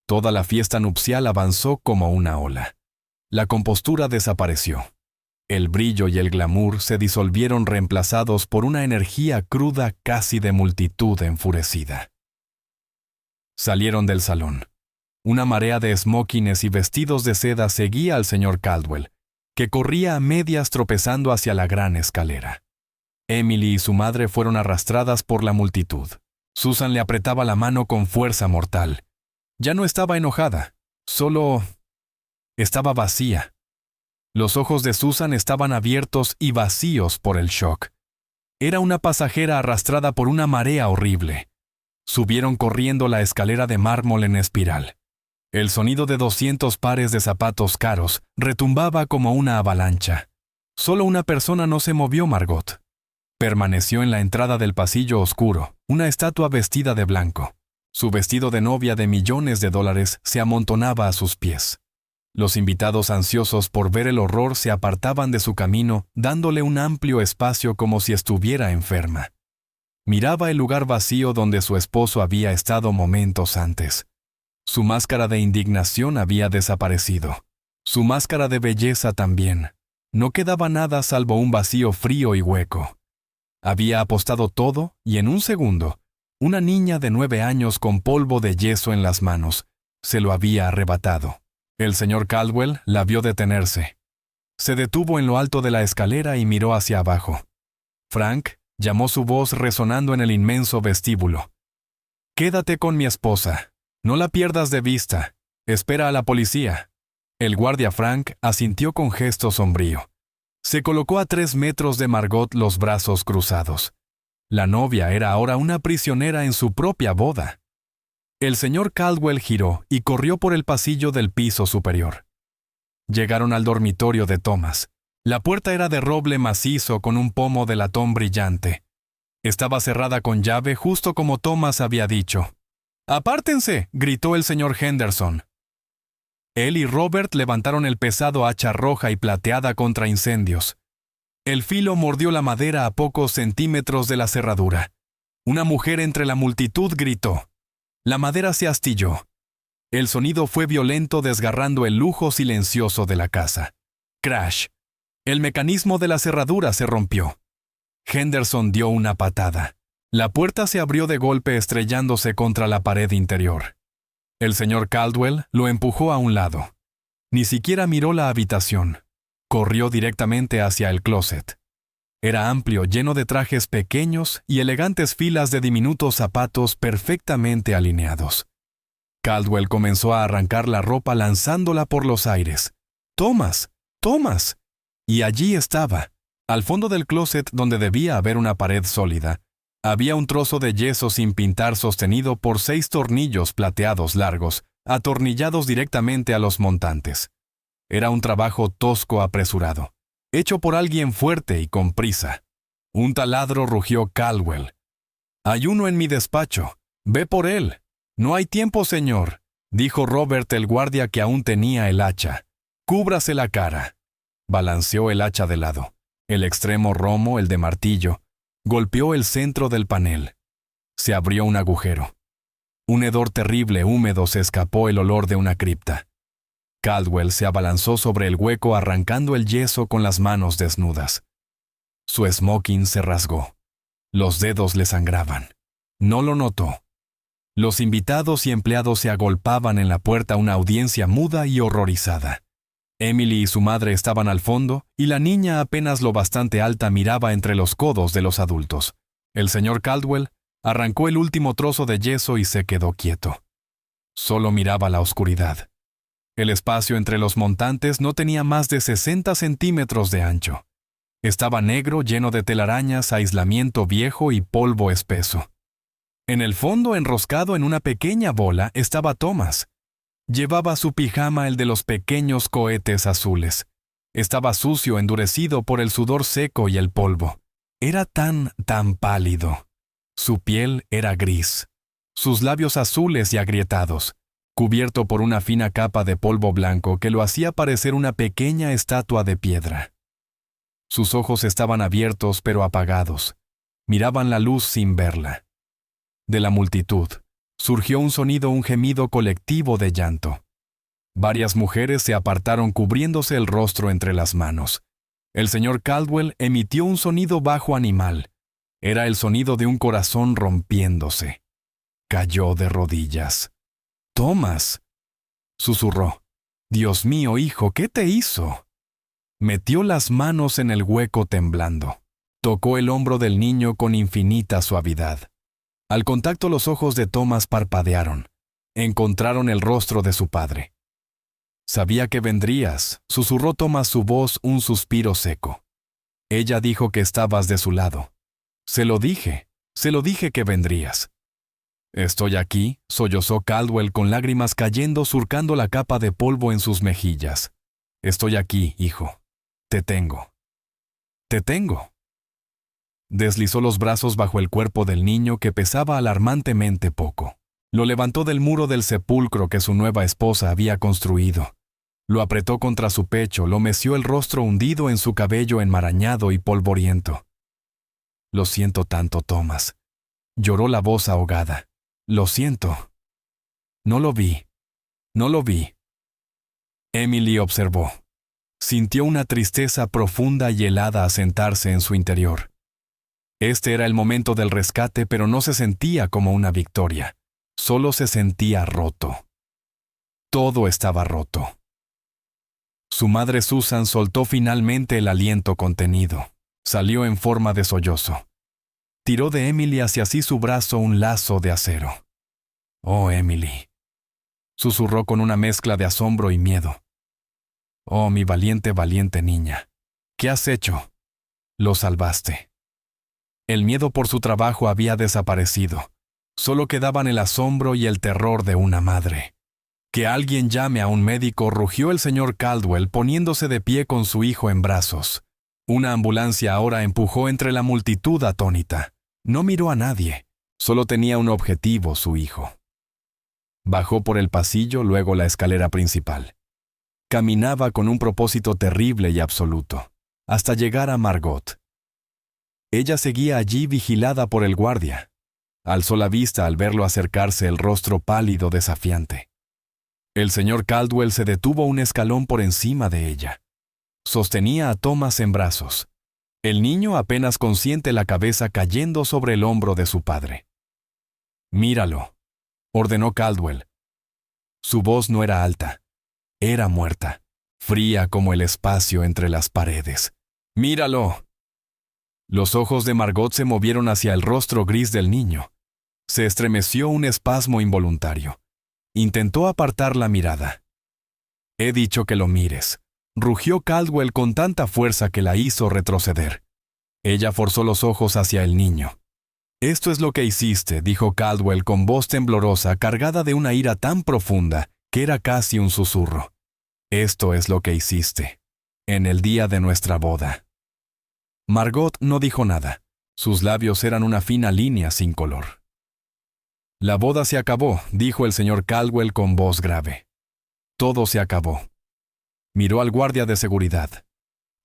Toda la fiesta nupcial avanzó como una ola. La compostura desapareció. El brillo y el glamour se disolvieron reemplazados por una energía cruda casi de multitud enfurecida. Salieron del salón. Una marea de smokines y vestidos de seda seguía al señor Caldwell, que corría a medias tropezando hacia la gran escalera. Emily y su madre fueron arrastradas por la multitud. Susan le apretaba la mano con fuerza mortal. Ya no estaba enojada, solo estaba vacía. Los ojos de Susan estaban abiertos y vacíos por el shock. Era una pasajera arrastrada por una marea horrible. Subieron corriendo la escalera de mármol en espiral. El sonido de 200 pares de zapatos caros retumbaba como una avalancha. Solo una persona no se movió, Margot. Permaneció en la entrada del pasillo oscuro, una estatua vestida de blanco. Su vestido de novia de millones de dólares se amontonaba a sus pies. Los invitados ansiosos por ver el horror se apartaban de su camino, dándole un amplio espacio como si estuviera enferma. Miraba el lugar vacío donde su esposo había estado momentos antes. Su máscara de indignación había desaparecido. Su máscara de belleza también. No quedaba nada salvo un vacío frío y hueco. Había apostado todo y en un segundo, una niña de 9 años con polvo de yeso en las manos se lo había arrebatado. El señor Caldwell la vio detenerse. Se detuvo en lo alto de la escalera y miró hacia abajo. Frank llamó su voz resonando en el inmenso vestíbulo. «Quédate con mi esposa. No la pierdas de vista. Espera a la policía». El guardia Frank asintió con gesto sombrío. Se colocó a 3 metros de Margot, los brazos cruzados. La novia era ahora una prisionera en su propia boda. El señor Caldwell giró y corrió por el pasillo del piso superior. Llegaron al dormitorio de Thomas. La puerta era de roble macizo con un pomo de latón brillante. Estaba cerrada con llave justo como Thomas había dicho. «¡Apártense!», gritó el señor Henderson. Él y Robert levantaron el pesado hacha roja y plateada contra incendios. El filo mordió la madera a pocos centímetros de la cerradura. Una mujer entre la multitud gritó. La madera se astilló. El sonido fue violento, desgarrando el lujo silencioso de la casa. Crash. El mecanismo de la cerradura se rompió. Henderson dio una patada. La puerta se abrió de golpe, estrellándose contra la pared interior. El señor Caldwell lo empujó a un lado. Ni siquiera miró la habitación. Corrió directamente hacia el closet. Era amplio, lleno de trajes pequeños y elegantes filas de diminutos zapatos perfectamente alineados. Caldwell comenzó a arrancar la ropa lanzándola por los aires. «¡Thomas! ¡Thomas!». Y allí estaba, al fondo del closet donde debía haber una pared sólida. Había un trozo de yeso sin pintar sostenido por 6 tornillos plateados largos, atornillados directamente a los montantes. Era un trabajo tosco apresurado, hecho por alguien fuerte y con prisa. Un taladro, rugió Caldwell. «Hay uno en mi despacho. Ve por él». «No hay tiempo, señor», dijo Robert, el guardia que aún tenía el hacha. «Cúbrase la cara». Balanceó el hacha de lado. El extremo romo, el de martillo, golpeó el centro del panel. Se abrió un agujero. Un hedor terrible, húmedo, se escapó, el olor de una cripta. Caldwell se abalanzó sobre el hueco arrancando el yeso con las manos desnudas. Su smoking se rasgó. Los dedos le sangraban. No lo notó. Los invitados y empleados se agolpaban en la puerta, una audiencia muda y horrorizada. Emily y su madre estaban al fondo, y la niña, apenas lo bastante alta, miraba entre los codos de los adultos. El señor Caldwell arrancó el último trozo de yeso y se quedó quieto. Solo miraba la oscuridad. El espacio entre los montantes no tenía más de 60 centímetros de ancho. Estaba negro, lleno de telarañas, aislamiento viejo y polvo espeso. En el fondo, enroscado en una pequeña bola, estaba Thomas. Llevaba su pijama, el de los pequeños cohetes azules. Estaba sucio, endurecido por el sudor seco y el polvo. Era tan pálido. Su piel era gris. Sus labios azules y agrietados, cubierto por una fina capa de polvo blanco que lo hacía parecer una pequeña estatua de piedra. Sus ojos estaban abiertos pero apagados. Miraban la luz sin verla. De la multitud surgió un sonido, un gemido colectivo de llanto. Varias mujeres se apartaron cubriéndose el rostro entre las manos. El señor Caldwell emitió un sonido bajo animal. Era el sonido de un corazón rompiéndose. Cayó de rodillas. «Thomas», susurró. «Dios mío, hijo, ¿qué te hizo?» Metió las manos en el hueco temblando. Tocó el hombro del niño con infinita suavidad. Al contacto los ojos de Thomas parpadearon. Encontraron el rostro de su padre. «Sabía que vendrías», susurró Thomas su voz un suspiro seco. «Ella dijo que estabas de su lado. Se lo dije que vendrías». «Estoy aquí», sollozó Caldwell con lágrimas cayendo surcando la capa de polvo en sus mejillas. «Estoy aquí, hijo. Te tengo. Te tengo». Deslizó los brazos bajo el cuerpo del niño que pesaba alarmantemente poco. Lo levantó del muro del sepulcro que su nueva esposa había construido. Lo apretó contra su pecho, lo meció el rostro hundido en su cabello enmarañado y polvoriento. «Lo siento tanto, Thomas», lloró la voz ahogada. «Lo siento. No lo vi. No lo vi». Emily observó. Sintió una tristeza profunda y helada asentarse en su interior. Este era el momento del rescate, pero no se sentía como una victoria. Solo se sentía roto. Todo estaba roto. Su madre Susan soltó finalmente el aliento contenido. Salió en forma de sollozo. Tiró de Emily hacia sí su brazo un lazo de acero. «Oh, Emily», susurró con una mezcla de asombro y miedo. «Oh, mi valiente, valiente niña. ¿Qué has hecho? Lo salvaste». El miedo por su trabajo había desaparecido. Solo quedaban el asombro y el terror de una madre. «Que alguien llame a un médico», rugió el señor Caldwell poniéndose de pie con su hijo en brazos. Una ambulancia ahora empujó entre la multitud atónita. No miró a nadie. Solo tenía un objetivo, su hijo. Bajó por el pasillo, luego la escalera principal. Caminaba con un propósito terrible y absoluto, hasta llegar a Margot. Ella seguía allí vigilada por el guardia. Alzó la vista al verlo acercarse, el rostro pálido desafiante. El señor Caldwell se detuvo un escalón por encima de ella. Sostenía a Thomas en brazos. El niño apenas consciente, la cabeza cayendo sobre el hombro de su padre. «Míralo», ordenó Caldwell. Su voz no era alta. Era muerta, fría como el espacio entre las paredes. «Míralo». Los ojos de Margot se movieron hacia el rostro gris del niño. Se estremeció un espasmo involuntario. Intentó apartar la mirada. «He dicho que lo mires», rugió Caldwell con tanta fuerza que la hizo retroceder. Ella forzó los ojos hacia el niño. «Esto es lo que hiciste», dijo Caldwell con voz temblorosa, cargada de una ira tan profunda que era casi un susurro. «Esto es lo que hiciste, en el día de nuestra boda». Margot no dijo nada. Sus labios eran una fina línea sin color. «La boda se acabó», dijo el señor Caldwell con voz grave. «Todo se acabó». Miró al guardia de seguridad.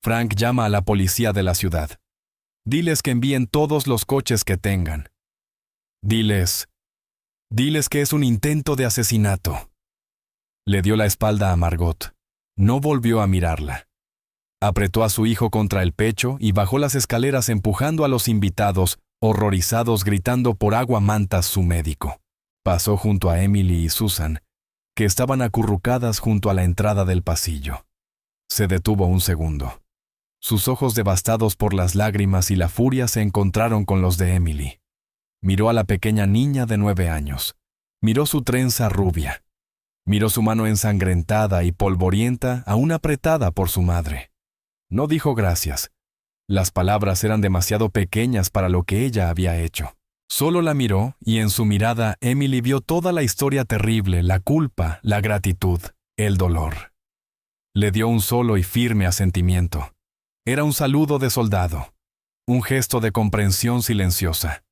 «Frank, llama a la policía de la ciudad. Diles que envíen todos los coches que tengan. Diles que es un intento de asesinato». Le dio la espalda a Margot. No volvió a mirarla. Apretó a su hijo contra el pecho y bajó las escaleras empujando a los invitados, horrorizados, gritando por agua mantas su médico. Pasó junto a Emily y Susan, que estaban acurrucadas junto a la entrada del pasillo. Se detuvo un segundo. Sus ojos devastados por las lágrimas y la furia se encontraron con los de Emily. Miró a la pequeña niña de 9 años. Miró su trenza rubia. Miró su mano ensangrentada y polvorienta, aún apretada por su madre. No dijo gracias. Las palabras eran demasiado pequeñas para lo que ella había hecho. Solo la miró y en su mirada Emily vio toda la historia terrible, la culpa, la gratitud, el dolor. Le dio un solo y firme asentimiento. Era un saludo de soldado, un gesto de comprensión silenciosa,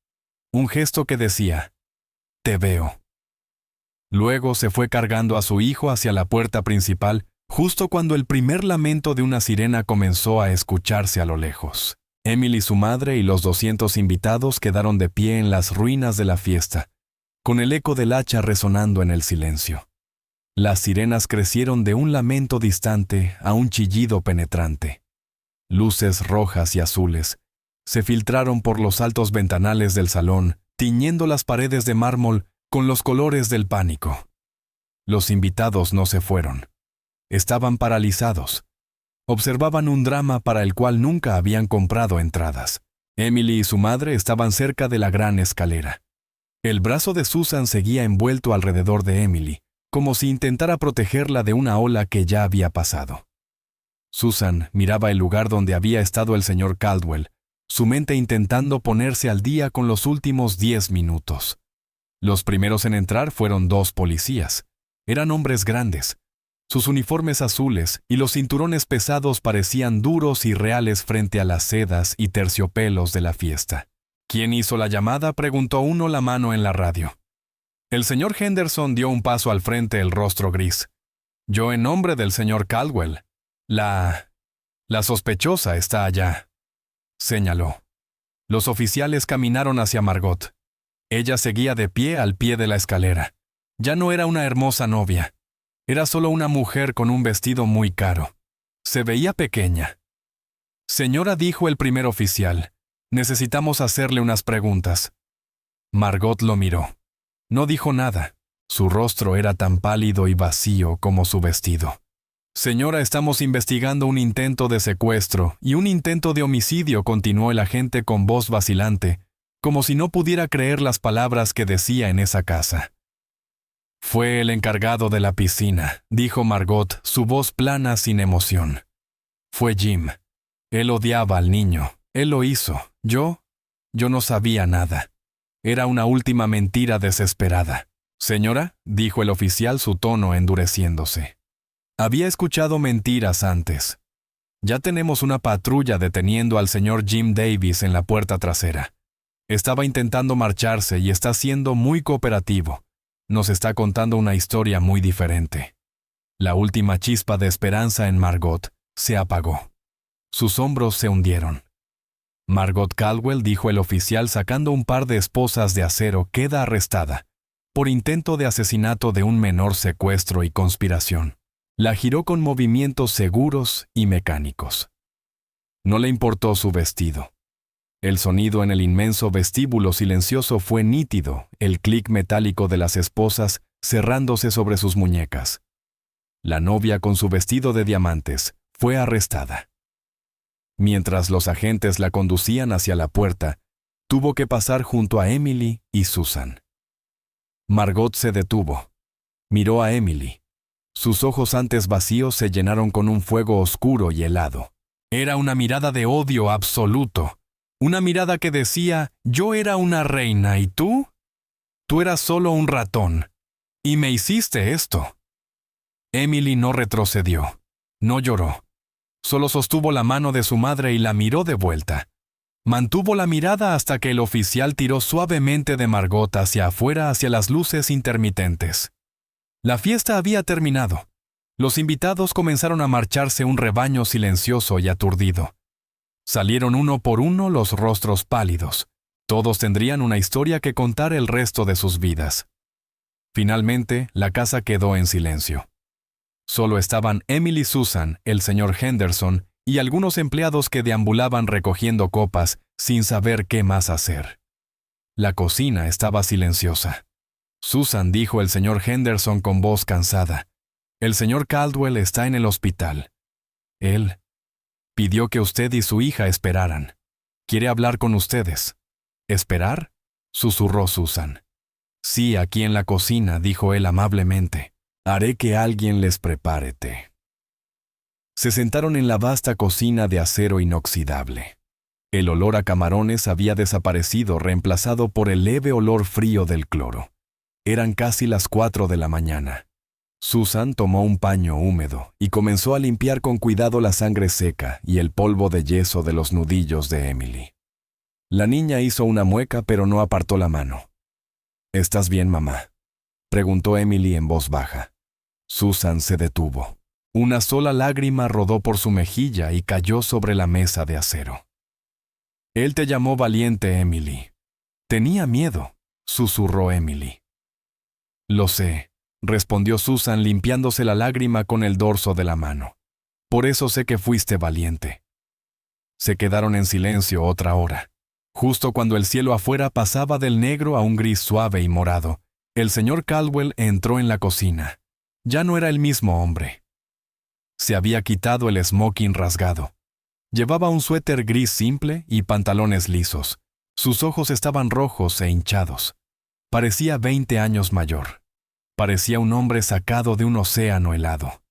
un gesto que decía, «Te veo». Luego se fue cargando a su hijo hacia la puerta principal, justo cuando el primer lamento de una sirena comenzó a escucharse a lo lejos. Emily, su madre y los 200 invitados quedaron de pie en las ruinas de la fiesta, con el eco del hacha resonando en el silencio. Las sirenas crecieron de un lamento distante a un chillido penetrante. Luces rojas y azules se filtraron por los altos ventanales del salón, tiñendo las paredes de mármol con los colores del pánico. Los invitados no se fueron. Estaban paralizados. Observaban un drama para el cual nunca habían comprado entradas. Emily y su madre estaban cerca de la gran escalera. El brazo de Susan seguía envuelto alrededor de Emily, como si intentara protegerla de una ola que ya había pasado. Susan miraba el lugar donde había estado el señor Caldwell, su mente intentando ponerse al día con los últimos 10 minutos. Los primeros en entrar fueron 2 policías. Eran hombres grandes. Sus uniformes azules y los cinturones pesados parecían duros y reales frente a las sedas y terciopelos de la fiesta. ¿Quién hizo la llamada?, preguntó uno la mano en la radio. El señor Henderson dio un paso al frente, el rostro gris. Yo en nombre del señor Caldwell. La sospechosa está allá, señaló. Los oficiales caminaron hacia Margot. Ella seguía de pie al pie de la escalera. Ya no era una hermosa novia. Era solo una mujer con un vestido muy caro. Se veía pequeña. Señora, dijo el primer oficial, necesitamos hacerle unas preguntas. Margot lo miró. No dijo nada. Su rostro era tan pálido y vacío como su vestido. Señora, estamos investigando un intento de secuestro y un intento de homicidio, continuó el agente con voz vacilante, como si no pudiera creer las palabras que decía en esa casa. Fue el encargado de la piscina, dijo Margot, su voz plana sin emoción. Fue Jim. Él odiaba al niño. Él lo hizo. Yo no sabía nada. Era una última mentira desesperada. Señora, dijo el oficial, su tono endureciéndose. Había escuchado mentiras antes. Ya tenemos una patrulla deteniendo al señor Jim Davis en la puerta trasera. Estaba intentando marcharse y está siendo muy cooperativo. Nos está contando una historia muy diferente. La última chispa de esperanza en Margot se apagó. Sus hombros se hundieron. Margot Caldwell, dijo el oficial sacando un par de esposas de acero, queda arrestada por intento de asesinato de un menor, secuestro y conspiración. La giró con movimientos seguros y mecánicos. No le importó su vestido. El sonido en el inmenso vestíbulo silencioso fue nítido, el clic metálico de las esposas cerrándose sobre sus muñecas. La novia con su vestido de diamantes fue arrestada. Mientras los agentes la conducían hacia la puerta, tuvo que pasar junto a Emily y Susan. Margot se detuvo. Miró a Emily. Sus ojos antes vacíos se llenaron con un fuego oscuro y helado. Era una mirada de odio absoluto. Una mirada que decía, yo era una reina y tú eras solo un ratón. Y me hiciste esto. Emily no retrocedió. No lloró. Solo sostuvo la mano de su madre y la miró de vuelta. Mantuvo la mirada hasta que el oficial tiró suavemente de Margot hacia afuera, hacia las luces intermitentes. La fiesta había terminado. Los invitados comenzaron a marcharse, un rebaño silencioso y aturdido. Salieron uno por uno, los rostros pálidos. Todos tendrían una historia que contar el resto de sus vidas. Finalmente, la casa quedó en silencio. Solo estaban Emily, Susan, el señor Henderson y algunos empleados que deambulaban recogiendo copas sin saber qué más hacer. La cocina estaba silenciosa. Susan, dijo el señor Henderson con voz cansada, el señor Caldwell está en el hospital. Él pidió que usted y su hija esperaran. Quiere hablar con ustedes. ¿Esperar?, susurró Susan. Sí, aquí en la cocina, dijo él amablemente. Haré que alguien les prepare té. Se sentaron en la vasta cocina de acero inoxidable. El olor a camarones había desaparecido, reemplazado por el leve olor frío del cloro. Eran casi las 4 de la mañana. Susan tomó un paño húmedo y comenzó a limpiar con cuidado la sangre seca y el polvo de yeso de los nudillos de Emily. La niña hizo una mueca, pero no apartó la mano. ¿Estás bien, mamá?, preguntó Emily en voz baja. Susan se detuvo. Una sola lágrima rodó por su mejilla y cayó sobre la mesa de acero. Él te llamó valiente, Emily. Tenía miedo, susurró Emily. Lo sé, respondió Susan limpiándose la lágrima con el dorso de la mano. Por eso sé que fuiste valiente. Se quedaron en silencio otra hora. Justo cuando el cielo afuera pasaba del negro a un gris suave y morado, el señor Caldwell entró en la cocina. Ya no era el mismo hombre. Se había quitado el smoking rasgado. Llevaba un suéter gris simple y pantalones lisos. Sus ojos estaban rojos e hinchados. Parecía 20 años mayor. Parecía un hombre sacado de un océano helado.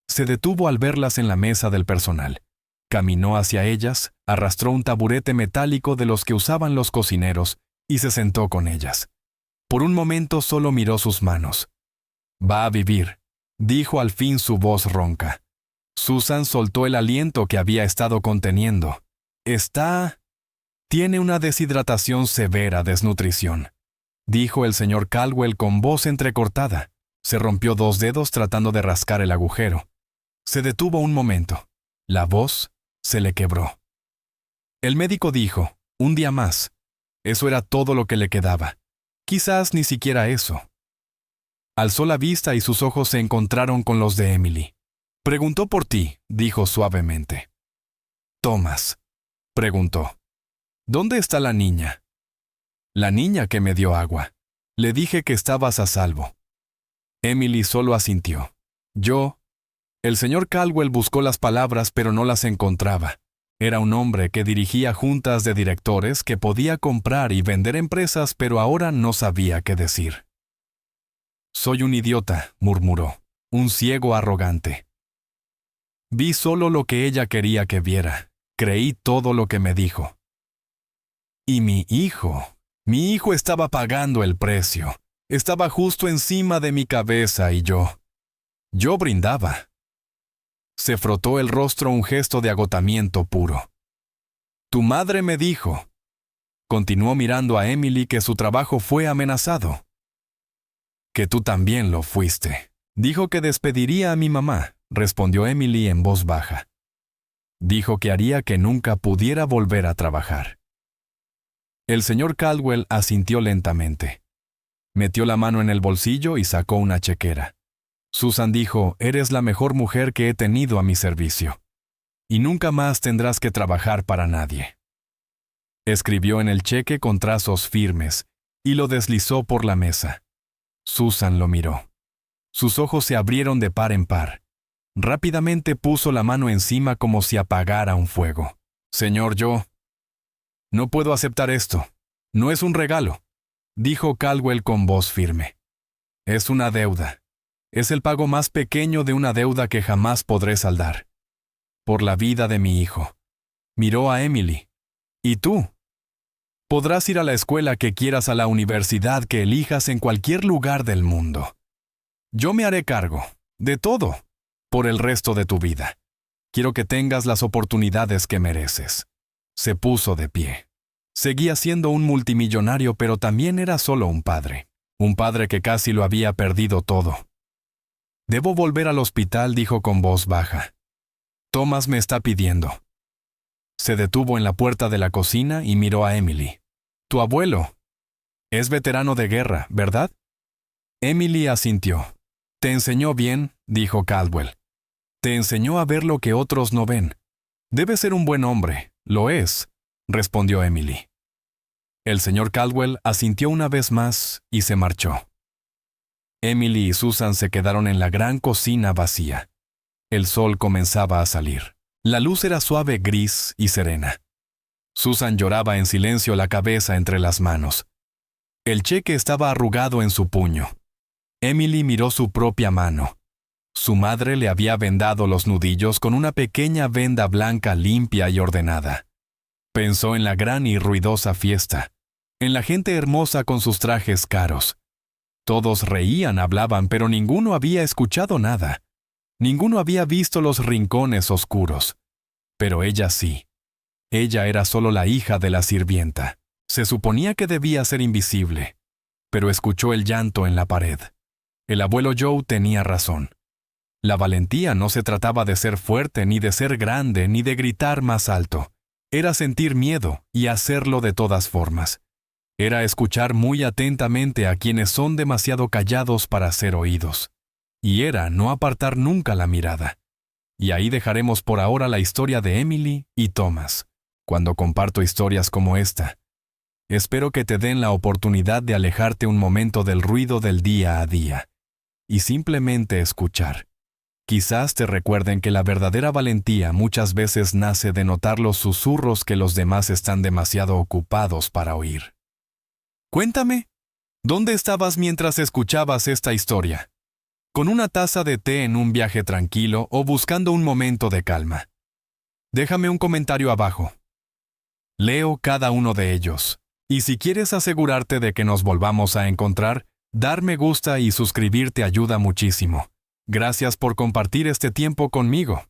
Se detuvo al verlas en la mesa del personal. Caminó hacia ellas, arrastró un taburete metálico de los que usaban los cocineros y se sentó con ellas. Por un momento solo miró sus manos. «Va a vivir», dijo al fin su voz ronca. Susan soltó el aliento que había estado conteniendo. Tiene una deshidratación severa, desnutrición», dijo el señor Caldwell con voz entrecortada. Se rompió 2 dedos tratando de rascar el agujero. Se detuvo un momento. La voz se le quebró. El médico dijo, 1 día más. Eso era todo lo que le quedaba. Quizás ni siquiera eso. Alzó la vista y sus ojos se encontraron con los de Emily. «Preguntó por ti», dijo suavemente. «Thomas», preguntó. «¿Dónde está la niña?» «La niña que me dio agua. Le dije que estabas a salvo». Emily solo asintió. El señor Caldwell buscó las palabras pero no las encontraba. Era un hombre que dirigía juntas de directores, que podía comprar y vender empresas, pero ahora no sabía qué decir. «Soy un idiota», murmuró, «un ciego arrogante. Vi solo lo que ella quería que viera. Creí todo lo que me dijo. Y mi hijo estaba pagando el precio. Estaba justo encima de mi cabeza y yo brindaba». Se frotó el rostro un gesto de agotamiento puro. «Tu madre me dijo». Continuó mirando a Emily, que su trabajo fue amenazado. «Que tú también lo fuiste. Dijo que despediría a mi mamá», respondió Emily en voz baja. «Dijo que haría que nunca pudiera volver a trabajar». El señor Caldwell asintió lentamente. Metió la mano en el bolsillo y sacó una chequera. Susan dijo, «Eres la mejor mujer que he tenido a mi servicio. Y nunca más tendrás que trabajar para nadie». Escribió en el cheque con trazos firmes y lo deslizó por la mesa. Susan lo miró. Sus ojos se abrieron de par en par. Rápidamente puso la mano encima como si apagara un fuego. «Señor, no puedo aceptar esto. No es un regalo», dijo Caldwell con voz firme. «Es una deuda. Es el pago más pequeño de una deuda que jamás podré saldar. Por la vida de mi hijo». Miró a Emily. «¿Y tú? Podrás ir a la escuela que quieras, a la universidad que elijas, en cualquier lugar del mundo. Yo me haré cargo de todo por el resto de tu vida. Quiero que tengas las oportunidades que mereces». Se puso de pie. Seguía siendo un multimillonario, pero también era solo un padre que casi lo había perdido todo. «Debo volver al hospital», dijo con voz baja. «Thomas me está pidiendo». Se detuvo en la puerta de la cocina y miró a Emily. «Tu abuelo es veterano de guerra, ¿verdad?» Emily asintió. «Te enseñó bien», dijo Caldwell. «Te enseñó a ver lo que otros no ven. Debe ser un buen hombre, lo es», respondió Emily. El señor Caldwell asintió una vez más y se marchó. Emily y Susan se quedaron en la gran cocina vacía. El sol comenzaba a salir. La luz era suave, gris y serena. Susan lloraba en silencio, la cabeza entre las manos. El cheque estaba arrugado en su puño. Emily miró su propia mano. Su madre le había vendado los nudillos con una pequeña venda blanca limpia y ordenada. Pensó en la gran y ruidosa fiesta, en la gente hermosa con sus trajes caros. Todos reían, hablaban, pero ninguno había escuchado nada. Ninguno había visto los rincones oscuros. Pero ella sí. Ella era solo la hija de la sirvienta. Se suponía que debía ser invisible, pero escuchó el llanto en la pared. El abuelo Joe tenía razón. La valentía no se trataba de ser fuerte, ni de ser grande, ni de gritar más alto. Era sentir miedo y hacerlo de todas formas. Era escuchar muy atentamente a quienes son demasiado callados para ser oídos. Y era no apartar nunca la mirada. Y ahí dejaremos por ahora la historia de Emily y Thomas. cuando comparto historias como esta. Espero que te den la oportunidad de alejarte un momento del ruido del día a día y simplemente escuchar. Quizás te recuerden que la verdadera valentía muchas veces nace de notar los susurros que los demás están demasiado ocupados para oír. Cuéntame, ¿dónde estabas mientras escuchabas esta historia? ¿Con una taza de té en un viaje tranquilo o buscando un momento de calma? Déjame un comentario abajo. Leo cada uno de ellos. Y si quieres asegurarte de que nos volvamos a encontrar, dar me gusta y suscribirte ayuda muchísimo. Gracias por compartir este tiempo conmigo.